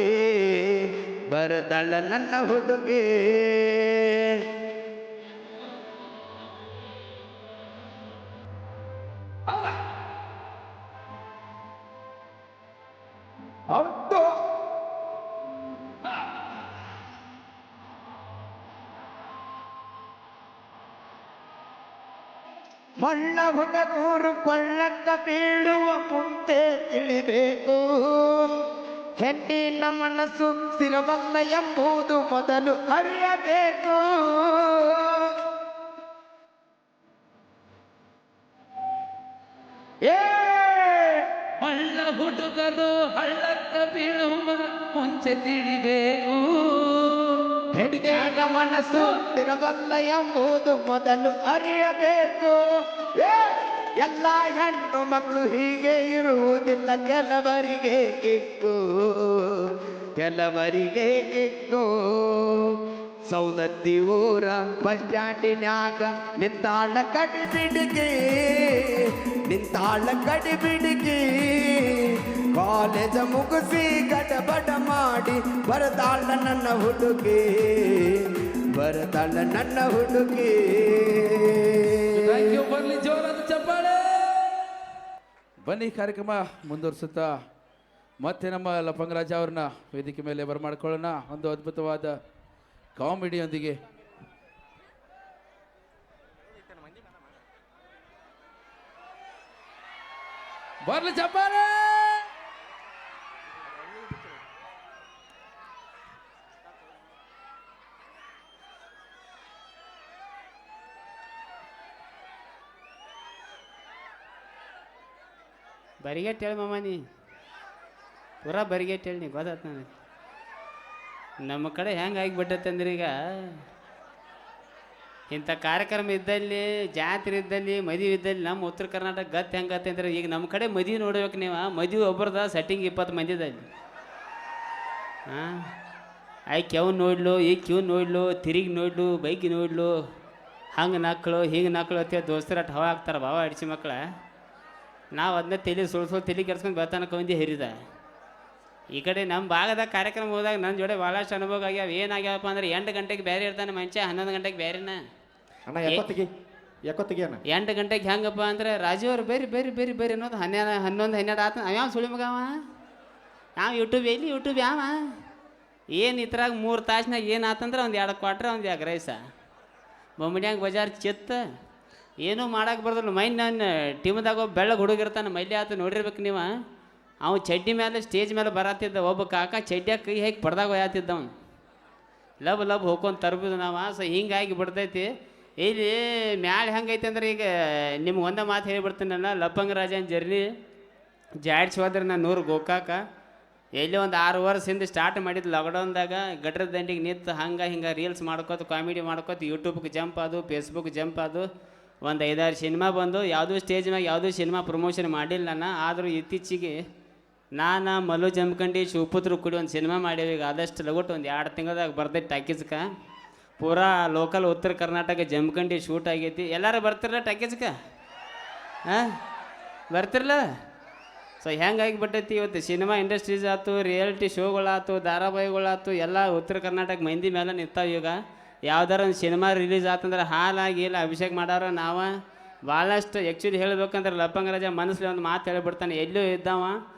ಹೌದು ಮಳ್ಳ ಹುಡುಗೂರು ಕೊಳ್ಳಕ್ಕ ಬೀಳುವ ಮುಂದೆ ತಿಳಿಬೇಕು ಹೆಣ್ಣಿನ ಮನಸ್ಸು ಸಿರಬಲ್ಲ ಎಂಬುದು ಮೊದಲು ಅರಿಯಬೇಕು ಮಳ್ಳ ಹುಡುಗರು ಹಳ್ಳಕ್ಕ ಬೀಳುವ ಮುಂಚೆ ತಿಳಿಬೇಕು ಹೆಣ್ಣಿನ ಮನಸ್ಸು ಸಿರಬಲ್ಲ ಎಂಬುದು ಮೊದಲು ಅರಿಯಬೇಕು ಎಲ್ಲ ಹೆಣ್ಣು ಮಕ್ಕಳು ಹೀಗೆ ಇರುವುದಿಲ್ಲ ಕೆಲವರಿಗೆ ಕಿಕ್ಕು ಸೌದತ್ತಿ ಊರ ಬಸ್ ಸ್ಟ್ಯಾಂಡಿನ್ಯಾಗ ನಿಂತಾಳ ಕಡಿಬಿಡಿಗಿ ಕಾಲೇಜ ಮುಗಿಸಿ ಗಡಬಡ ಮಾಡಿ ಬರದಾಳ ನನ್ನ ಹುಡುಗಿ ಬರ್ಲಿ ಜೋರಾದ ಚಪ್ಪಾಳೆ. ಬನ್ನಿ ಕಾರ್ಯಕ್ರಮ ಮುಂದುವರಿಸುತ್ತಾ ಮತ್ತೆ ನಮ್ಮ ಲಪಂಗರಾಜ ಅವ್ರನ್ನ ವೇದಿಕೆ ಮೇಲೆ ಬರಮಾಡ್ಕೊಳ್ಳೋಣ ಒಂದು ಅದ್ಭುತವಾದ ಕಾಮಿಡಿಯೊಂದಿಗೆ. ಬರ್ಲಿ ಚಪ್ಪಾಳೆ. ಬರಿಗೆಟ್ ಹೇಳಿ ಮಾಮ ನೀ ಪೂರಾ ಬರಿಗೆಟ್ ಹೇಳಿ ನೀ ಗೊತ್ತಾಯ್ತು ನನಗೆ. ನಮ್ಮ ಕಡೆ ಹೆಂಗೆ ಆಗಿಬಿಟ್ಟೈತೆ ಅಂದ್ರೆ ಈಗ ಇಂಥ ಕಾರ್ಯಕ್ರಮ ಇದ್ದಲ್ಲಿ ಜಾತ್ರೆ ಇದ್ದಲ್ಲಿ ಮದುವೆ ಇದ್ದಲ್ಲಿ ನಮ್ಮ ಉತ್ತರ ಕರ್ನಾಟಕ ಗತ್ತು ಹೆಂಗತ್ತೆ ಅಂದ್ರೆ ಈಗ ನಮ್ಮ ಕಡೆ ಮದುವೆ ನೋಡ್ಬೇಕು ನೀವು. ಮದುವೆ ಒಬ್ಬರದ ಸೆಟ್ಟಿಂಗ್ 20 ಮಂದಿದಲ್ಲಿ ಹಾಂ ಆಯ್ಕೆ ಅವ್ನು ನೋಡ್ಲು ಈ ಕ್ಯೂ ನೋಡ್ಲು ತಿರುಗಿ ನೋಡ್ಲು ಬೈಕ್ ನೋಡ್ಲು ಹಂಗೆ ನಕ್ಕಳು ಹಿಂಗೆ ನಕ್ಕಳು ಅಂತ ದೋಸ್ತರ ಹವ ಹಾಕ್ತಾರೆ ಭಾವ ಅಡಿಸಿ ಮಕ್ಕಳ. ನಾವು ಅದನ್ನ ತಲೆ ಕೆರ್ಸ್ಕೊಂಡು ಬೆಳತನಕ ಮಂದಿ ಹೇರಿದ. ಈ ಕಡೆ ನಮ್ಮ ಭಾಗದಾಗ ಕಾರ್ಯಕ್ರಮ ಹೋದಾಗ ನನ್ನ ಜೋಡೆ ಭಾಳಷ್ಟು ಅನುಭವ ಆಗ್ಯಾವ. ಏನಾಗ್ಯಾವಪ್ಪ ಅಂದ್ರೆ 8 ಗಂಟೆಗೆ ಬೇರೆ ಇರ್ತಾನೆ ಮಂಚ, 11 ಗಂಟೆಗೆ ಬೇರೆನ. 8 ಗಂಟೆಗೆ ಹೆಂಗಪ್ಪ ಅಂದ್ರೆ ರಾಜು ಅವ್ರು ಬೇರೆ ಅನ್ನೋದು 11 ಆತ. ಯಾವ ಸುಳಿ ಮಗವ ನಾವು ಯೂಟ್ಯೂಬ್ ಯಾವ ಏನು ಇದ್ರಾಗ 3 ತಾಸ್ನಾಗ ಏನು ಆತಂದ್ರೆ ಒಂದು 2 ಕ್ವಾಟ್ರ್ ಒಂದು 2 ರೈಸ ಬೊಮ್ಮಡ್ಯಾಂಗ ಬಜಾರ್ ಚಿತ್ತ ಏನೂ ಮಾಡಕ್ಕೆ ಬರ್ದಲ್ಲ. ನನ್ನ ಟೀಮ್ದಾಗ ಒಬ್ಬ ಬೆಳ್ಳಗೆ ಹುಡುಗಿರ್ತಾನೆ ಮೈಲಿ ಆತ ನೋಡಿರ್ಬೇಕು ನೀವು. ಅವ್ನು ಚಡ್ಡಿ ಮೇಲೆ ಸ್ಟೇಜ್ ಮೇಲೆ ಬರತ್ತಿದ್ದ. ಒಬ್ಬ ಕಾಕ ಚಡ್ಡಿಯಾಗ ಕೈ ಹೇಗೆ ಪಡ್ದಾಗ ಒಯ್ಯಾತಿದ್ದ ಅವ್ನು. ಲಬ್ ಹೋಗ್ಕೊಂಡು ತರ್ಬೋದು ನಾವು. ಸೊ ಹಿಂಗಾಗಿ ಬಿಡ್ತೈತಿ. ಇಲ್ಲಿ ಮ್ಯಾಲೆ ಹೆಂಗೈತೆ ಅಂದ್ರೆ ಈಗ ನಿಮ್ಗೆ ಒಂದೇ ಮಾತು ಹೇಳಿಬಿಡ್ತೀನಿ ನಾನು. ಲಪಂಗ ರಾಜನ ಜರ್ನಿ ಜಾಡ್ಸಿ ಹೋದ್ರೆ ನಾನು 100 ಗೋಕಾಕ ಎಲ್ಲಿ ಒಂದು 6 ವರ್ಷ ಹಿಂದೆ ಸ್ಟಾರ್ಟ್ ಮಾಡಿದ್ದು ಲಾಕ್ಡೌನ್ದಾಗ ಗಟ್ರ ದಂಡಿಗೆ ನಿಂತು ಹಂಗೆ ಹಿಂಗೆ ರೀಲ್ಸ್ ಮಾಡ್ಕೋತ ಕಾಮಿಡಿ ಮಾಡ್ಕೋತ ಯೂಟ್ಯೂಬ್ಗೆ ಜಂಪ್ ಅದು ಫೇಸ್ಬುಕ್ ಜಂಪ್ ಅದು ಒಂದು 5-6 ಸಿನಿಮಾ ಬಂದು ಯಾವುದೂ ಸ್ಟೇಜ್ ಮ್ಯಾಗ ಯಾವುದೂ ಸಿನಿಮಾ ಪ್ರಮೋಷನ್ ಮಾಡಿಲ್ಲ ನಾನು. ಆದರೂ ಇತ್ತೀಚೆಗೆ ನಾನು ಮಲ್ಲು ಜಮಖಂಡಿ ಶಿವಪುತ್ರ ಕೂಡಿ ಒಂದು ಸಿನಿಮಾ ಮಾಡೀವಿ. ಈಗ ಆದಷ್ಟು ಲಗುಟ್ಟು ಒಂದು 2 ತಿಂಗಳದಾಗ ಬರ್ತೈತೆ ಟಾಕೀಸ್ಗೆ. ಪೂರಾ ಲೋಕಲ್ ಉತ್ತರ ಕರ್ನಾಟಕ ಜಮಖಂಡಿ ಶೂಟ್ ಆಗೈತಿ. ಎಲ್ಲರೂ ಬರ್ತಿರಲ್ಲ ಟಾಕೀಸ್ಗೆ? ಹಾಂ ಬರ್ತಿರಲ್ಲ? ಸೊ ಹೆಂಗಾಗಿಬಿಟ್ಟೈತಿ ಇವತ್ತು ಸಿನಿಮಾ ಇಂಡಸ್ಟ್ರೀಸ್ ಆಯ್ತು, ರಿಯಾಲಿಟಿ ಶೋಗಳಾಯ್ತು, ಧಾರಾವಾಹಿಗಳಾಯ್ತು, ಎಲ್ಲ ಉತ್ತರ ಕರ್ನಾಟಕ ಮಂದಿ ಮೇಲೆ ನಿಂತಾವೆ. ಈಗ ಯಾವ್ದಾರ ಒಂದು ಸಿನಿಮಾ ರಿಲೀಸ್ ಆತಂದ್ರೆ ಹಾಲಾಗಿ ಇಲ್ಲ ಅಭಿಷೇಕ್ ಮಾಡೋರು ನಾವು ಭಾಳಷ್ಟು. ಆ್ಯಕ್ಚುಲಿ ಹೇಳ್ಬೇಕಂದ್ರೆ ಲಪಂಗ ರಾಜ ಮನಸ್ಸಲ್ಲಿ ಒಂದು ಮಾತು ಹೇಳಿಬಿಡ್ತಾನೆ. ಎಲ್ಲೂ ಇದ್ದಾವ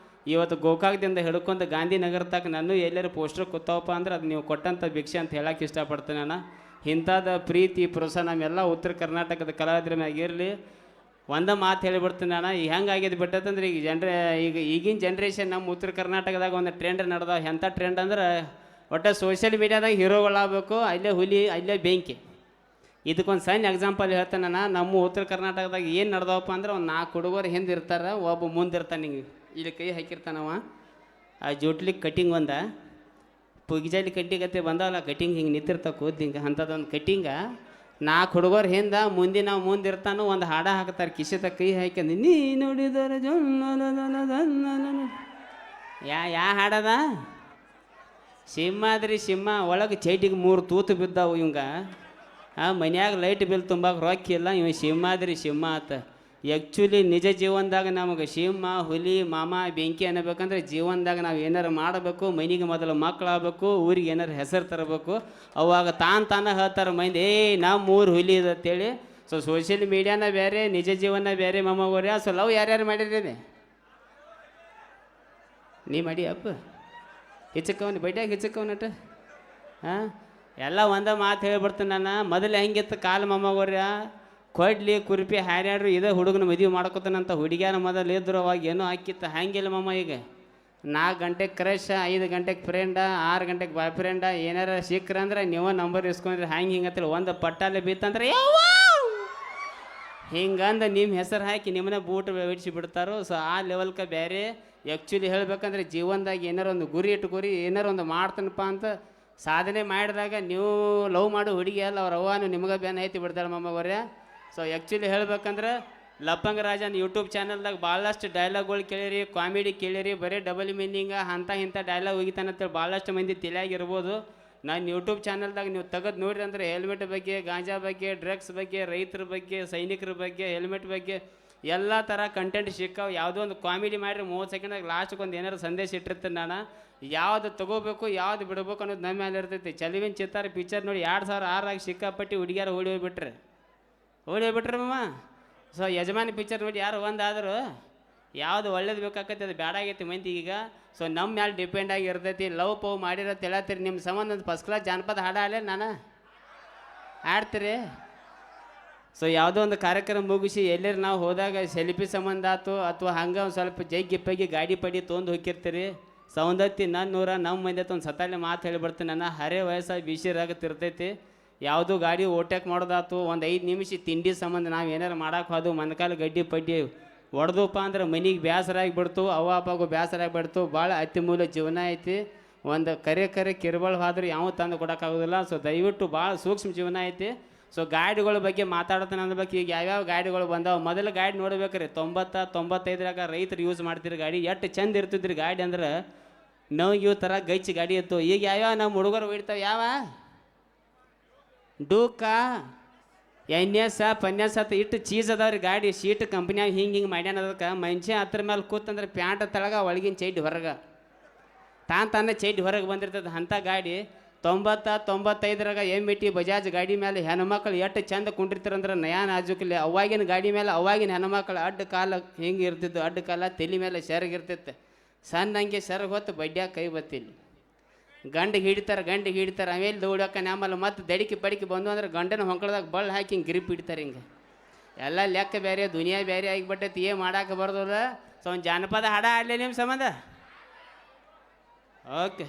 ಇವತ್ತು ಗೋಕಾಕದಿಂದ ಹಿಡ್ಕೊಂತ ಗಾಂಧಿನಗರ ತಕ್ಕ ನಾನು ಎಲ್ಲರೂ ಪೋಸ್ಟರ್ ಕೂತಾವಪ್ಪ ಅಂದ್ರೆ ಅದು ನೀವು ಕೊಟ್ಟಂಥ ಭಿಕ್ಷೆ ಅಂತ ಹೇಳಕ್ಕೆ ಇಷ್ಟಪಡ್ತೇನೆ ನಾನು. ಇಂಥದ್ದು ಪ್ರೀತಿ ಪ್ರೋತ್ಸಾಹ ನಮ್ಮೆಲ್ಲ ಉತ್ತರ ಕರ್ನಾಟಕದ ಕಲಾವಿದರ ಮ್ಯಾಗ ಇರಲಿ. ಒಂದೇ ಮಾತು ಹೇಳಿಬಿಡ್ತೀನಿ ನಾನು. ಈಗ ಹೆಂಗಾಗ್ಯದ ಬಿಟ್ಟಂದ್ರೆ ಈಗ ಈಗಿನ ಜನ್ರೇಷನ್ ನಮ್ಮ ಉತ್ತರ ಕರ್ನಾಟಕದಾಗ ಒಂದು ಟ್ರೆಂಡ್ ನಡೆದಾವ. ಎಂಥ ಟ್ರೆಂಡ್ ಅಂದ್ರೆ ಒಟ್ಟು ಸೋಷಿಯಲ್ ಮೀಡ್ಯಾದಾಗ ಹೀರೋಗಳಾಗಬೇಕು, ಅಲ್ಲೇ ಹುಲಿ ಅಲ್ಲೇ ಬೆಂಕಿ. ಇದಕ್ಕೊಂದು ಸಣ್ಣ ಎಕ್ಸಾಂಪಲ್ ಹೇಳ್ತೇನೆ ನಾನು. ನಮ್ಮ ಉತ್ತರ ಕರ್ನಾಟಕದಾಗ ಏನು ನಡೆದವಪ್ಪ ಅಂದ್ರೆ ಒಂದು 4 ಹುಡುಗರು ಹಿಂದೆ ಇರ್ತಾರೆ, ಒಬ್ಬ ಮುಂದೆ ಇರ್ತಾನೆ. ಹಿಂಗೆ ಇಲ್ಲಿ ಕೈ ಹಾಕಿರ್ತಾನವ, ಆ ಜೋಟ್ಲಿಗೆ ಕಟ್ಟಿಂಗ್ ಒಂದ ಪುಗಿಜಾಲಿ ಕಟ್ಟಿಗತ್ತೆ ಬಂದವಲ್ಲ ಕಟ್ಟಿಂಗ್ ಹಿಂಗೆ ನಿಂತಿರ್ತಾವೆ ಕೂದ್ ಹಿಂಗೆ ಅಂಥದ್ದೊಂದು ಕಟ್ಟಿಂಗ 4 ಹುಡುಗರು ಹಿಂದೆ ಮುಂದೆ ನಾವು ಮುಂದಿರ್ತಾನೋ ಒಂದು ಹಾಡ ಹಾಕ್ತಾರೆ. ಕಿಶೆತ ಕೈ ಹಾಕ್ಯಂದು ನೀ ನೋಡಿದರೆ ಯಾ ಹಾಡದ ಸಿಂಹಾದ್ರಿ ಸಿಂಹ ಒಳಗೆ ಚೈಟಿಗೆ 3 ತೂತು ಬಿದ್ದಾವು ಇವಂಗ. ಮನ್ಯಾಗ ಲೈಟ್ ಬಿಲ್ ತುಂಬಾಕ ರೊಕ್ಕ ಇಲ್ಲ, ಇವ ಸಿಂಹಾದ್ರಿ ಸಿಂಹ ಆತ. ಆ್ಯಕ್ಚುಲಿ ನಿಜ ಜೀವನದಾಗ ನಮಗೆ ಸಿಂಹ ಹುಲಿ ಮಾಮ ಬೆಂಕಿ ಅನ್ನಬೇಕಂದ್ರೆ ಜೀವನದಾಗ ನಾವು ಏನಾರು ಮಾಡಬೇಕು. ಮನೆಗೆ ಮೊದಲು ಮಕ್ಕಳಾಗಬೇಕು, ಊರಿಗೆ ಏನಾರು ಹೆಸರು ತರಬೇಕು. ಅವಾಗ ತಾನೇ ಹೇಳ್ತಾರೆ ಮಂದಿ ನಮ್ಮ ಊರು ಹುಲಿ ಇದೆ ಅಂತೇಳಿ. ಸೊ ಸೋಷಿಯಲ್ ಮೀಡ್ಯಾನ ಬೇರೆ, ನಿಜ ಜೀವನ ಬೇರೆ ಮಾಮಗೋರ್ಯ. ಸೊ ಲವ್ ಯಾರ್ಯಾರು ಮಾಡಿರೇನೆ? ನೀ ಮಾಡಿ ಅಪ್ಪ ಹೆಚ್ಚಕ್ಕವನು ಬಡ್ಯಾಗ ಹೆಚ್ಚಕ್ಕವನಟ. ಹಾಂ ಎಲ್ಲ ಒಂದೇ ಮಾತು ಹೇಳ್ಬಿಡ್ತೀನಿ ನಾನು. ಮೊದಲು ಹೆಂಗಿತ್ತು ಕಾಲು ಮೊಮ್ಮಗೋರ್ಯ ಕೊಡ್ಲಿ ಕುರ್ಪಿ ಹಾರ್ಯಾಡ್ರು ಇದೇ ಹುಡುಗನ ಮದುವೆ ಮಾಡ್ಕೊತಾನಂತ ಹುಡುಗ್ಯಾನ ಮೊದಲು ಇದ್ರು. ಅವಾಗ ಏನೂ ಹಾಕಿತ್ತು. ಹಂಗಿಲ್ಲ ಮಮ್ಮ ಈಗ 4 ಗಂಟೆಗೆ ಕ್ರಶ್, 5 ಗಂಟೆಗೆ ಫ್ರೆಂಡ, 6 ಗಂಟೆಗೆ ಬಾಯ್ ಫ್ರೆಂಡ. ಏನಾರ ಸಿಕ್ಕ್ರಂದ್ರೆ ನೀವು ನಂಬರ್ ಇಸ್ಕೊಂಡ್ರಿ ಹಂಗೆ ಹಿಂಗತ್ತಲ್ಲ ಒಂದು ಪಟ್ಟಾಲೆ ಬಿತ್ತಂದ್ರೆ ಹಿಂಗಂದು ನಿಮ್ಮ ಹೆಸರು ಹಾಕಿ ನಿಮ್ಮನ್ನ ಬೂಟ್ ಬಿಡಿಸಿ ಬಿಡ್ತಾರೋ. ಸೊ ಆ ಲೆವೆಲ್ಗೆ ಬೇರೆ. ಆ್ಯಕ್ಚುಲಿ ಹೇಳ್ಬೇಕಂದ್ರೆ ಜೀವನದಾಗ ಏನಾರು ಒಂದು ಗುರಿ ಇಟ್ಕೊರಿ, ಏನಾರು ಒಂದು ಮಾಡ್ತಾನಪ್ಪ ಅಂತ ಸಾಧನೆ ಮಾಡಿದಾಗ ನೀವು ಲವ್ ಮಾಡೋ ಹುಡುಗಿ ಅಲ್ಲ ಅವ್ರ ಅವ್ವನು ನಿಮಗೆ ಬೇನೆ ಐತಿ ಬಿಡ್ತಾಳೆ ಮಮ್ಮಗೋರ್ಯ. ಸೊ ಆ್ಯಕ್ಚುಲಿ ಹೇಳ್ಬೇಕಂದ್ರೆ ಲಪಂಗ ರಾಜನ್ ಯೂಟ್ಯೂಬ್ ಚಾನಲ್ದಾಗ ಭಾಳಷ್ಟು ಡೈಲಾಗ್ಗಳು ಕೇಳಿರಿ, ಕಾಮಿಡಿ ಕೇಳಿರಿ. ಬರೀ ಡಬಲ್ ಮೀನಿಂಗ ಇಂಥ ಡೈಲಾಗ್ ಹೋಗಿತಾನಂತೇಳಿ ಭಾಳಷ್ಟು ಮಂದಿ ತಿಳಿಯಾಗಿರ್ಬೋದು. ನಾನು ಯೂಟ್ಯೂಬ್ ಚಾನಲ್ದಾಗ ನೀವು ತೆಗೆದು ನೋಡಿರಿ ಅಂದ್ರೆ ಹೆಲ್ಮೆಟ್ ಬಗ್ಗೆ, ಗಾಂಜಾ ಬಗ್ಗೆ, ಡ್ರಗ್ಸ್ ಬಗ್ಗೆ, ರೈತರ ಬಗ್ಗೆ, ಸೈನಿಕರ ಬಗ್ಗೆ, ಹೆಲ್ಮೆಟ್ ಬಗ್ಗೆ ಎಲ್ಲ ಥರ ಕಂಟೆಂಟ್ ಸಿಕ್ಕಾವು. ಯಾವುದೋ ಒಂದು ಕಾಮಿಡಿ ಮಾಡಿರಿ 30 ಸೆಕೆಂಡ್ದಾಗ ಲಾಸ್ಟ್ಗೆ ಒಂದು ಏನಾರು ಸಂದೇಶ ಇಟ್ಟಿರ್ತೀನಿ ನಾನು. ಯಾವ್ದು ತೊಗೋಬೇಕು ಯಾವ್ದು ಬಿಡಬೇಕು ಅನ್ನೋದು ನಮ್ಮ ಮೇಲೆ ಇರ್ತೈತಿ. ಚಲಿವಿನ ಚಿತ್ತಾರ ಪಿಕ್ಚರ್ ನೋಡಿ 2006 ಸಿಕ್ಕಾಪಟ್ಟಿ ಹುಡುಗಿಯಾರು ಓಡಿ ಹೋಗ್ಬಿಟ್ರೆ ಮಮ್ಮ. ಸೊ ಯಜಮಾನಿ ಪಿಕ್ಚರ್ ನೋಡಿ ಯಾರು ಒಂದಾದರೂ ಯಾವುದು ಒಳ್ಳೇದು ಬೇಕಾಕೈತಿ ಅದು ಬ್ಯಾಡಾಗೈತಿ ಮಂದಿ ಈಗ. ಸೊ ನಮ್ಮ ಮೇಲೆ ಡಿಪೆಂಡ್ ಆಗಿ ಇರ್ತೈತಿ. ಲವ್ ಪವ್ ಮಾಡಿರೋ ತಿಳತ್ತೀರಿ. ನಿಮ್ಮ ಸಂಬಂಧ ಒಂದು ಫಸ್ಟ್ ಕ್ಲಾಸ್ ಜಾನಪದ ಹಾಡ ಅಲ್ಲೇ ನಾನು ಆಡ್ತೀರಿ. ಸೊ ಯಾವುದೋ ಒಂದು ಕಾರ್ಯಕ್ರಮ ಮುಗಿಸಿ ಎಲ್ಲರೂ ನಾವು ಹೋದಾಗ ಸೆಲ್ಫಿ ಸಂಬಂಧ ಆಯ್ತು ಅಥವಾ ಹಂಗೆ ಒಂದು ಸ್ವಲ್ಪ ಜಗ್ಗಿಪ್ಪಾಗಿ ಗಾಡಿ ಪಡಿ ತೊಗೊಂಡು ಹೋಗಿರ್ತೀರಿ. ಸೌಂದತ್ತಿ ನೂರ ನಮ್ಮ ಮಂದಿ ಒಂದು ಸತಾಲೆ ಮಾತು ಹೇಳಿಬಿಡ್ತೀನಿ ನಾನು. ಹರೇ ವಯಸ್ಸಾಗಿ ಬಿಸಿರಾಗತ್ತಿರ್ತೈತಿ. ಯಾವುದೋ ಗಾಡಿ ಓಟ್ಯಾಕ್ ಮಾಡೋದಾಯ್ತು, ಒಂದು 5 ನಿಮಿಷ ತಿಂಡಿ ಸಂಬಂಧ ನಾವು ಏನಾರು ಮಾಡೋಕೆ ಹೋದು ಮನ್ಕಾಲು ಗಡ್ಡಿ ಪಡ್ಡಿ ಹೊಡೆದಪ್ಪ ಅಂದ್ರೆ ಮನೆಗೆ ಬೇಸರ ಆಗಿಬಿಡ್ತು, ಅವ್ವ ಅಪ್ಪಗೂ ಬೇಸರ ಆಗಿಬಿಡ್ತು. ಭಾಳ ಅತಿ ಮೂಲ ಜೀವನ ಐತಿ. ಒಂದು ಕರೆ ಕಿರುಬಾಳು ಹೋದ್ರೆ ಯಾವ ತಂದು ಕೊಡೋಕ್ಕಾಗೋದಿಲ್ಲ. ಸೊ ದಯವಿಟ್ಟು ಭಾಳ ಸೂಕ್ಷ್ಮ ಜೀವನ ಐತಿ. ಸೊ ಗಾಡಿಗಳ ಬಗ್ಗೆ ಮಾತಾಡ್ತಾನೆ ಅನ್ಬೇಕು. ಈಗ ಯಾವ್ಯಾವ ಗಾಡಿಗಳು ಬಂದಾವೆ ಮೊದಲು ಗಾಡಿ ನೋಡ್ಬೇಕ್ರಿ 90-95 ರೈತರು ಯೂಸ್ ಮಾಡ್ತಿರಿ ಗಾಡಿ. ಎಷ್ಟು ಚಂದ ಇರ್ತಿದ್ರಿ ಗಾಡಿ ಅಂದ್ರೆ ನಮಗೆ ಇವು ಥರ ಗೈಚಿ ಗಾಡಿ ಇತ್ತು. ಈಗ ಯಾವ್ಯಾವ ನಮ್ಮ ಹುಡುಗರು ಹೊಡಿತಾವೆ ಯಾವ ಡೂಕ ಎನ್ಎಸ್ ಪನ್ಯಾಸ ಅಂತ ಇಟ್ಟು ಚೀಸ್ ಅದಾವ್ರಿ ಗಾಡಿ. ಶೀಟ್ ಕಂಪ್ನಿಯಾಗ ಹಿಂಗೆ ಮಾಡ್ಯಾನ. ಅದಕ್ಕೆ ಮನುಷ್ಯ ಹತ್ರ ಮೇಲೆ ಕೂತಂದ್ರೆ ಪ್ಯಾಂಟ್ ತಳಗ ಒಳಗಿನ ಚೈಟ್ ಹೊರಗೆ ತಾನೇ ಚೈಟ್ ಹೊರಗೆ ಬಂದಿರ್ತದೆ. ಅಂಥ ಗಾಡಿ 90-95 MT ಬಜಾಜ್ ಗಾಡಿ ಮೇಲೆ ಹೆಣ್ಮಕ್ಳು ಎಷ್ಟು ಚಂದ ಕುಂಡಿರ್ತಾರಂದ್ರೆ ನಯಾ ನಾಜುಕಲ್ಲಿ. ಅವಾಗಿನ ಗಾಡಿ ಮೇಲೆ ಅವಾಗಿನ ಹೆಣ್ಮಕ್ಳು ಅಡ್ಡ ಕಾಲ ಹಿಂಗೆ ಇರ್ತಿದ್ದು, ಅಡ್ಡ ಕಾಲ ತಲೆ ಮೇಲೆ ಸೆರಗಿರ್ತಿತ್ತು. ಸಣ್ಣ ಹಂಗೆ ಸೆರಗ್ ಹೊತ್ತು ಬಡ್ಡ್ಯಾಗ ಕೈ ಬತ್ತಿಲ್ಲ. ಗಂಡಿಗೆ ಹಿಡಿತಾರೆ ಆಮೇಲೆ ದೌಡಕ್ಕೆ. ಆಮೇಲೆ ಮತ್ತೆ ದಡಿಕೆ ಬಂದು ಅಂದ್ರೆ ಗಂಡನ ಹೊಂಕಳದಾಗ ಬಳ್ಳ ಹಾಕಿ ಹಿಂಗೆ ಗ್ರಿಪ್ ಹಿಡಿತಾರೆ. ಹಿಂಗೆ ಎಲ್ಲ ಲೆಕ್ಕ ಬೇರೆ ದುನಿಯಾ ಬೇರೆ ಆಗಿಬಿಟ್ಟೈತಿ. ಏನು ಮಾಡೋಕೆ ಬರ್ದಲ್ಲ. ಸೊ ಒಂದು ಜಾನಪದ ಹಾಡ ಆಡಲಿ ನಿಮ್ಮ ಸಂಬಂಧ. ಓಕೆ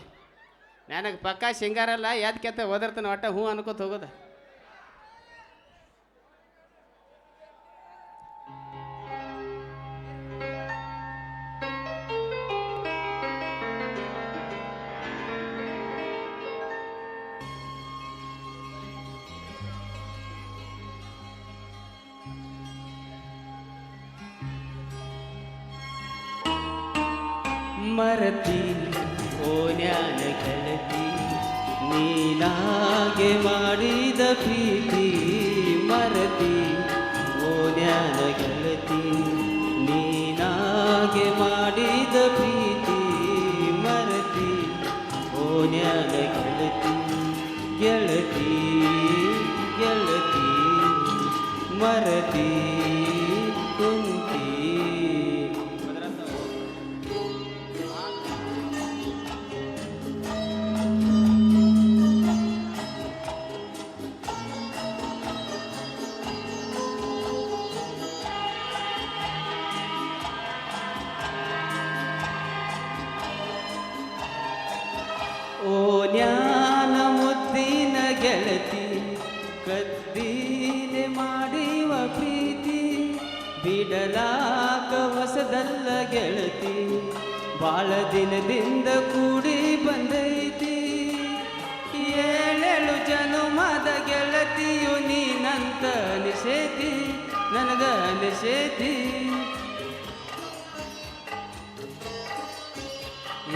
ನನಗೆ ಪಕ್ಕಾ ಸಿಂಗಾರಲ್ಲ ಎದ್ಕೆತ್ತ ಓದಿರ್ತಾನೆ ಒಟ್ಟ ಹ್ಞೂ ಅನ್ಕೋತ ಹೋಗೋದು. ಮರತಿ ಓನ್ಯಾನ ಗೆಳತಿ ನೀನಾಗೆ ಮಾಡಿದ ಪ್ರೀತಿ ಮರತಿ ಓನ್ಯಾನ ಗೆಳತಿ ನೀನಾಗೆ ಮಾಡಿದ ಪ್ರೀತಿ ಮರತಿ ಓನ್ಯಾನ ಗೆಳತಿ ಗೆಳತಿ ಗೆಳತಿ ಮರತಿ ಕುಂತಿ ಓ ಜ್ಞಾನ ಮುದ್ದಿನ ಗೆಳತಿ ಕದ್ದೀನೆ ಮಾಡಿವ ಪ್ರೀತಿ ಬಿಡಲಾಕ ಹೊಸದಲ್ಲ ಗೆಳತಿ ಬಾಳ ದಿನದಿಂದ ಕೂಡಿ ಬಂದೈತಿ ಏಳೇಳು ಜನುಮದ ಗೆಳತಿಯು ನೀನಂತ ನಿಷೇಧಿ ನನಗ ನಿಷೇಧಿ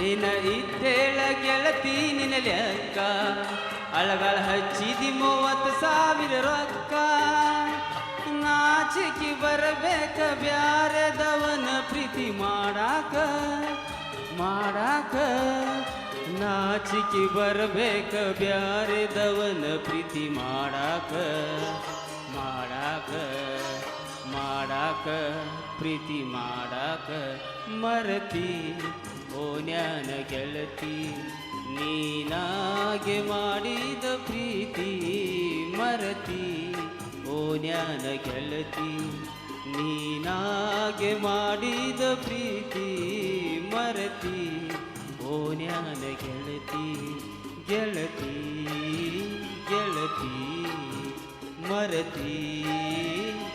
ಏನ ಇದ್ದೇಳ ಗೆಳತಿ ನಿನ್ನ ಲೆಕ್ಕ ಅಳಗಳ ಹಚ್ಚಿದಿ 30,000 ರೊಕ್ಕ ನಾಚಿಕಿ ಬರಬೇಕ ಬ್ಯಾರೆದವನ ಪ್ರೀತಿ ಮಾಡಾಕ ಮಾಡಾಕ ನಾಚಿಕಿ ಬರಬೇಕ ಬ್ಯಾರೆದವನ ಪ್ರೀತಿ ಮಾಡಾಕ ಮಾಡಾಕ ಮಾಡಾಕ ಪ್ರೀತಿ ಮಾಡಾಕ ಮರತಿ ಓನ್ಯಾನ ಗೆಳತಿ ನೀನಾಗೆ ಮಾಡಿದ ಪ್ರೀತಿ ಮರತಿ ಓನ್ಯಾನ ಗೆಳತಿ ನೀನಾಗೆ ಮಾಡಿದ ಪ್ರೀತಿ ಮರತಿ ಓನ್ಯಾನ ಗೆಳತಿ ಗೆಳತಿ ಗೆಳತಿ ಮರತಿ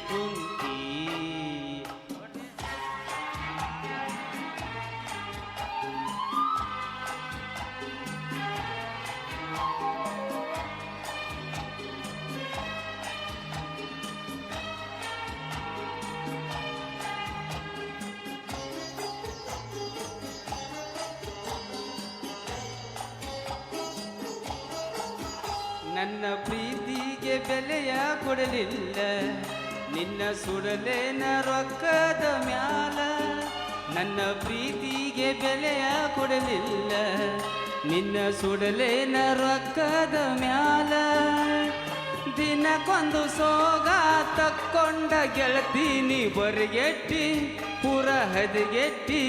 ಕುಂತಿ ನನ್ನ ಪ್ರೀತಿಗೆ ಬೆಲೆಯ ಕೊಡಲಿಲ್ಲ ನಿನ್ನ ಸುಡಲೇನ ರೊಕ್ಕದ ಮ್ಯಾಲ ನನ್ನ ಪ್ರೀತಿಗೆ ಬೆಲೆಯ ಕೊಡಲಿಲ್ಲ ನಿನ್ನ ಸುಡಲೇನ ರೊಕ್ಕದ ಮ್ಯಾಲ ದಿನಕ್ಕೊಂದು ಸೋಗ ತಕ್ಕೊಂಡ ಗೆಳತೀನಿ ಬರಿಗೆಟ್ಟಿ ಪುರ ಹದಿಗೆಟ್ಟಿ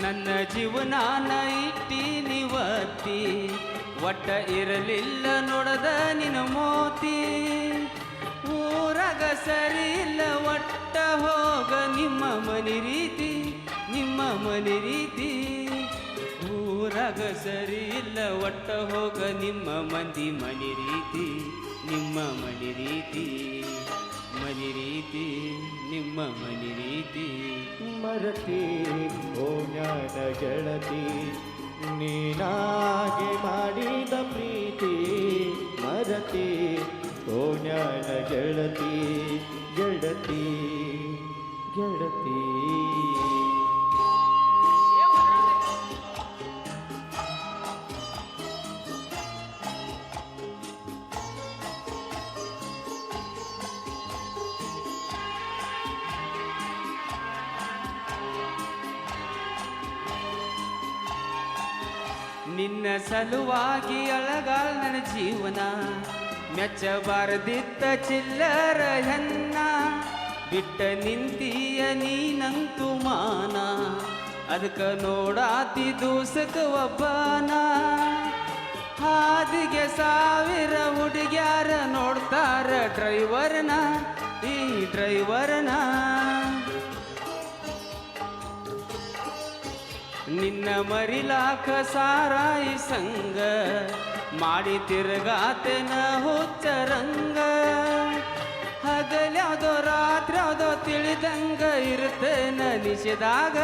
ನನ್ನ ಜೀವನಾನ ಇಟ್ಟಿ ನಿವತ್ತಿ ಒಟ್ಟ ಇರಲಿಲ್ಲ ನೋಡದ ನಿನ್ನ ಮೋತಿ ಊರಾಗ ಸರಿ ಇಲ್ಲ ಒಟ್ಟ ಹೋಗ ನಿಮ್ಮ ಮನೆ ರೀತಿ ನಿಮ್ಮ ಮನೆ ರೀತಿ ಊರಾಗ ಸರಿ ಇಲ್ಲ ಒಟ್ಟ ಹೋಗ ನಿಮ್ಮ ಮಂದಿ ಮನೆ ರೀತಿ ನಿಮ್ಮ ಮನೆ ರೀತಿ ಮನೆ ರೀತಿ ನಿಮ್ಮ ಮನೆ ರೀತಿ ಮರತಿ ಓನ್ಯಾನ ಗೆಳತಿ ನೀನಾಗೆ ಮಾಡಿದ ಪ್ರೀತಿ ಮರತಿ ಓನ್ಯಾನ ಗೆಳತಿ ಗೆಳತಿ ಗೆಳತಿ ನಿನ್ನ ಸಲುವಾಗಿ ಅಳಗಾಲ್ ನನ್ನ ಜೀವನ ಮೆಚ್ಚಬಾರದಿತ್ತ ಚಿಲ್ಲರ ಹೆನ್ನ ಬಿಟ್ಟ ನಿಂತೀಯ ನೀನಂತೂ ಮಾನ ಅದಕ್ಕೆ ನೋಡಾತಿ ದೂಸಕ ಒಬ್ಬನ ಹಾದಿಗೆ 1000 ಹುಡುಗ್ಯಾರ ನೋಡ್ತಾರ ಡ್ರೈವರ್ನ ಈ ಡ್ರೈವರ್ನ ನಿನ್ನ ಮರಿಲಾಕ ಸಾರಾಯಿ ಸಂಗ ಮಾಡಿ ತಿರುಗಾತೆನ ಹುಚ್ಚರಂಗ ಹಗಲ್ಯಾವ್ದೋ ರಾತ್ರ್ಯಾವ್ದೋ ತಿಳಿದಂಗ ಇರ್ತೇನ ನಿಷೇಧಾಗ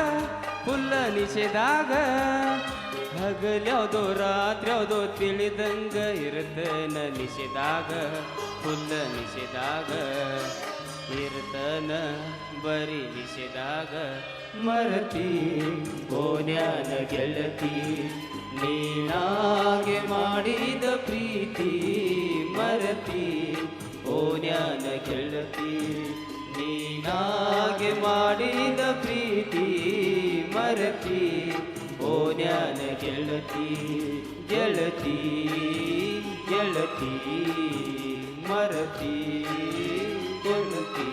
ಫುಲ್ಲ ನಿಷೇಧಾಗ ಹಗಲ್ಯಾವ್ದೋ ರಾತ್ರ್ಯಾವ್ದೋ ತಿಳಿದಂಗ ಇರ್ತೇನ ನಿಷೇಧಾಗ ಫುಲ್ಲ ನಿಷೇಧಾಗ ಇರ್ತನ ಬರಿಸಿದಾಗ ಮರತಿ ಓನ್ಯಾನ ಗೆಳತಿ ನೀನಾಗೆ ಮಾಡಿದ ಪ್ರೀತಿ ಮರತಿ ಓನ್ಯಾನ ಗೆಳತಿ ನೀನಾಗೆ ಮಾಡಿದ ಪ್ರೀತಿ ಮರತಿ ಓನ್ಯಾನ ಗೆಳತಿ ಗೆಳತಿ ಗೆಳತಿ ಮರತಿ ಗೆಳತಿ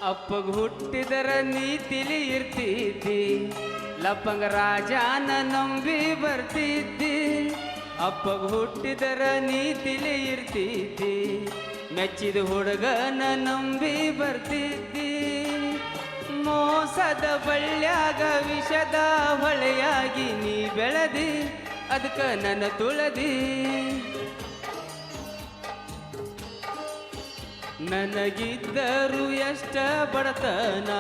ಅಪ್ಪಗ ಹುಟ್ಟಿದರ ನೀತಿಲಿ ಇರ್ತಿದ್ದಿ ಲಪ್ಪಂಗ ರಾಜಾನ ನಂಬಿ ಬರ್ತಿದ್ದಿ ಅಪ್ಪಗ ಹುಟ್ಟಿದರ ನೀತಿಲಿ ಇರ್ತಿದ್ದಿ ಮೆಚ್ಚಿದ ಹುಡುಗನ ನಂಬಿ ಬರ್ತಿದ್ದಿ ಮೋಸದ ಬಳ್ಳ್ಯಾಗ ವಿಷದ ಹೊಳೆಯಾಗಿ ನೀ ಬೆಳೆದಿ ಅದಕ್ಕೆ ನನ್ನ ತುಳದಿ ನನಗಿದ್ದರು ಎಷ್ಟ ಬಡತನ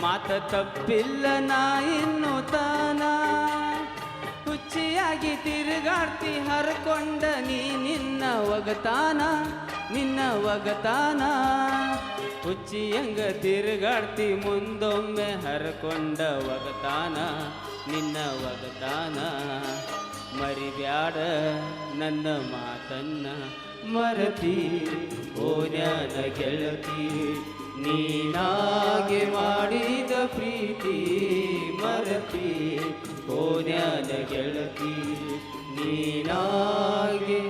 ಮಾತ ತಪ್ಪಿಲ್ಲ ನಾ ಇನ್ನು ತಾನ ಹುಚ್ಚಿಯಾಗಿ ತಿರುಗಾಡ್ತಿ ಹರ್ಕೊಂಡ ನೀ ನಿನ್ನ ಒಗತಾನ ಹುಚ್ಚಿಯಂಗ ತಿರುಗಾಡ್ತಿ ಮುಂದೊಮ್ಮೆ ಹರ್ಕೊಂಡ ಒಗತಾನ ನಿನ್ನ ಒಗತಾನ ಮರಿಬ್ಯಾಡ ನನ್ನ ಮಾತನ್ನ ಮರತಿ ಓನ್ಯಾನ ಗೆಳತಿ ನೀನಾಗೆ ಮಾಡಿದ ಪ್ರೀತಿ ಮರತಿ ಓನ್ಯಾನ ಗೆಳತಿ ನೀನಾಗೆ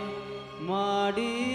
ಮಾಡಿದ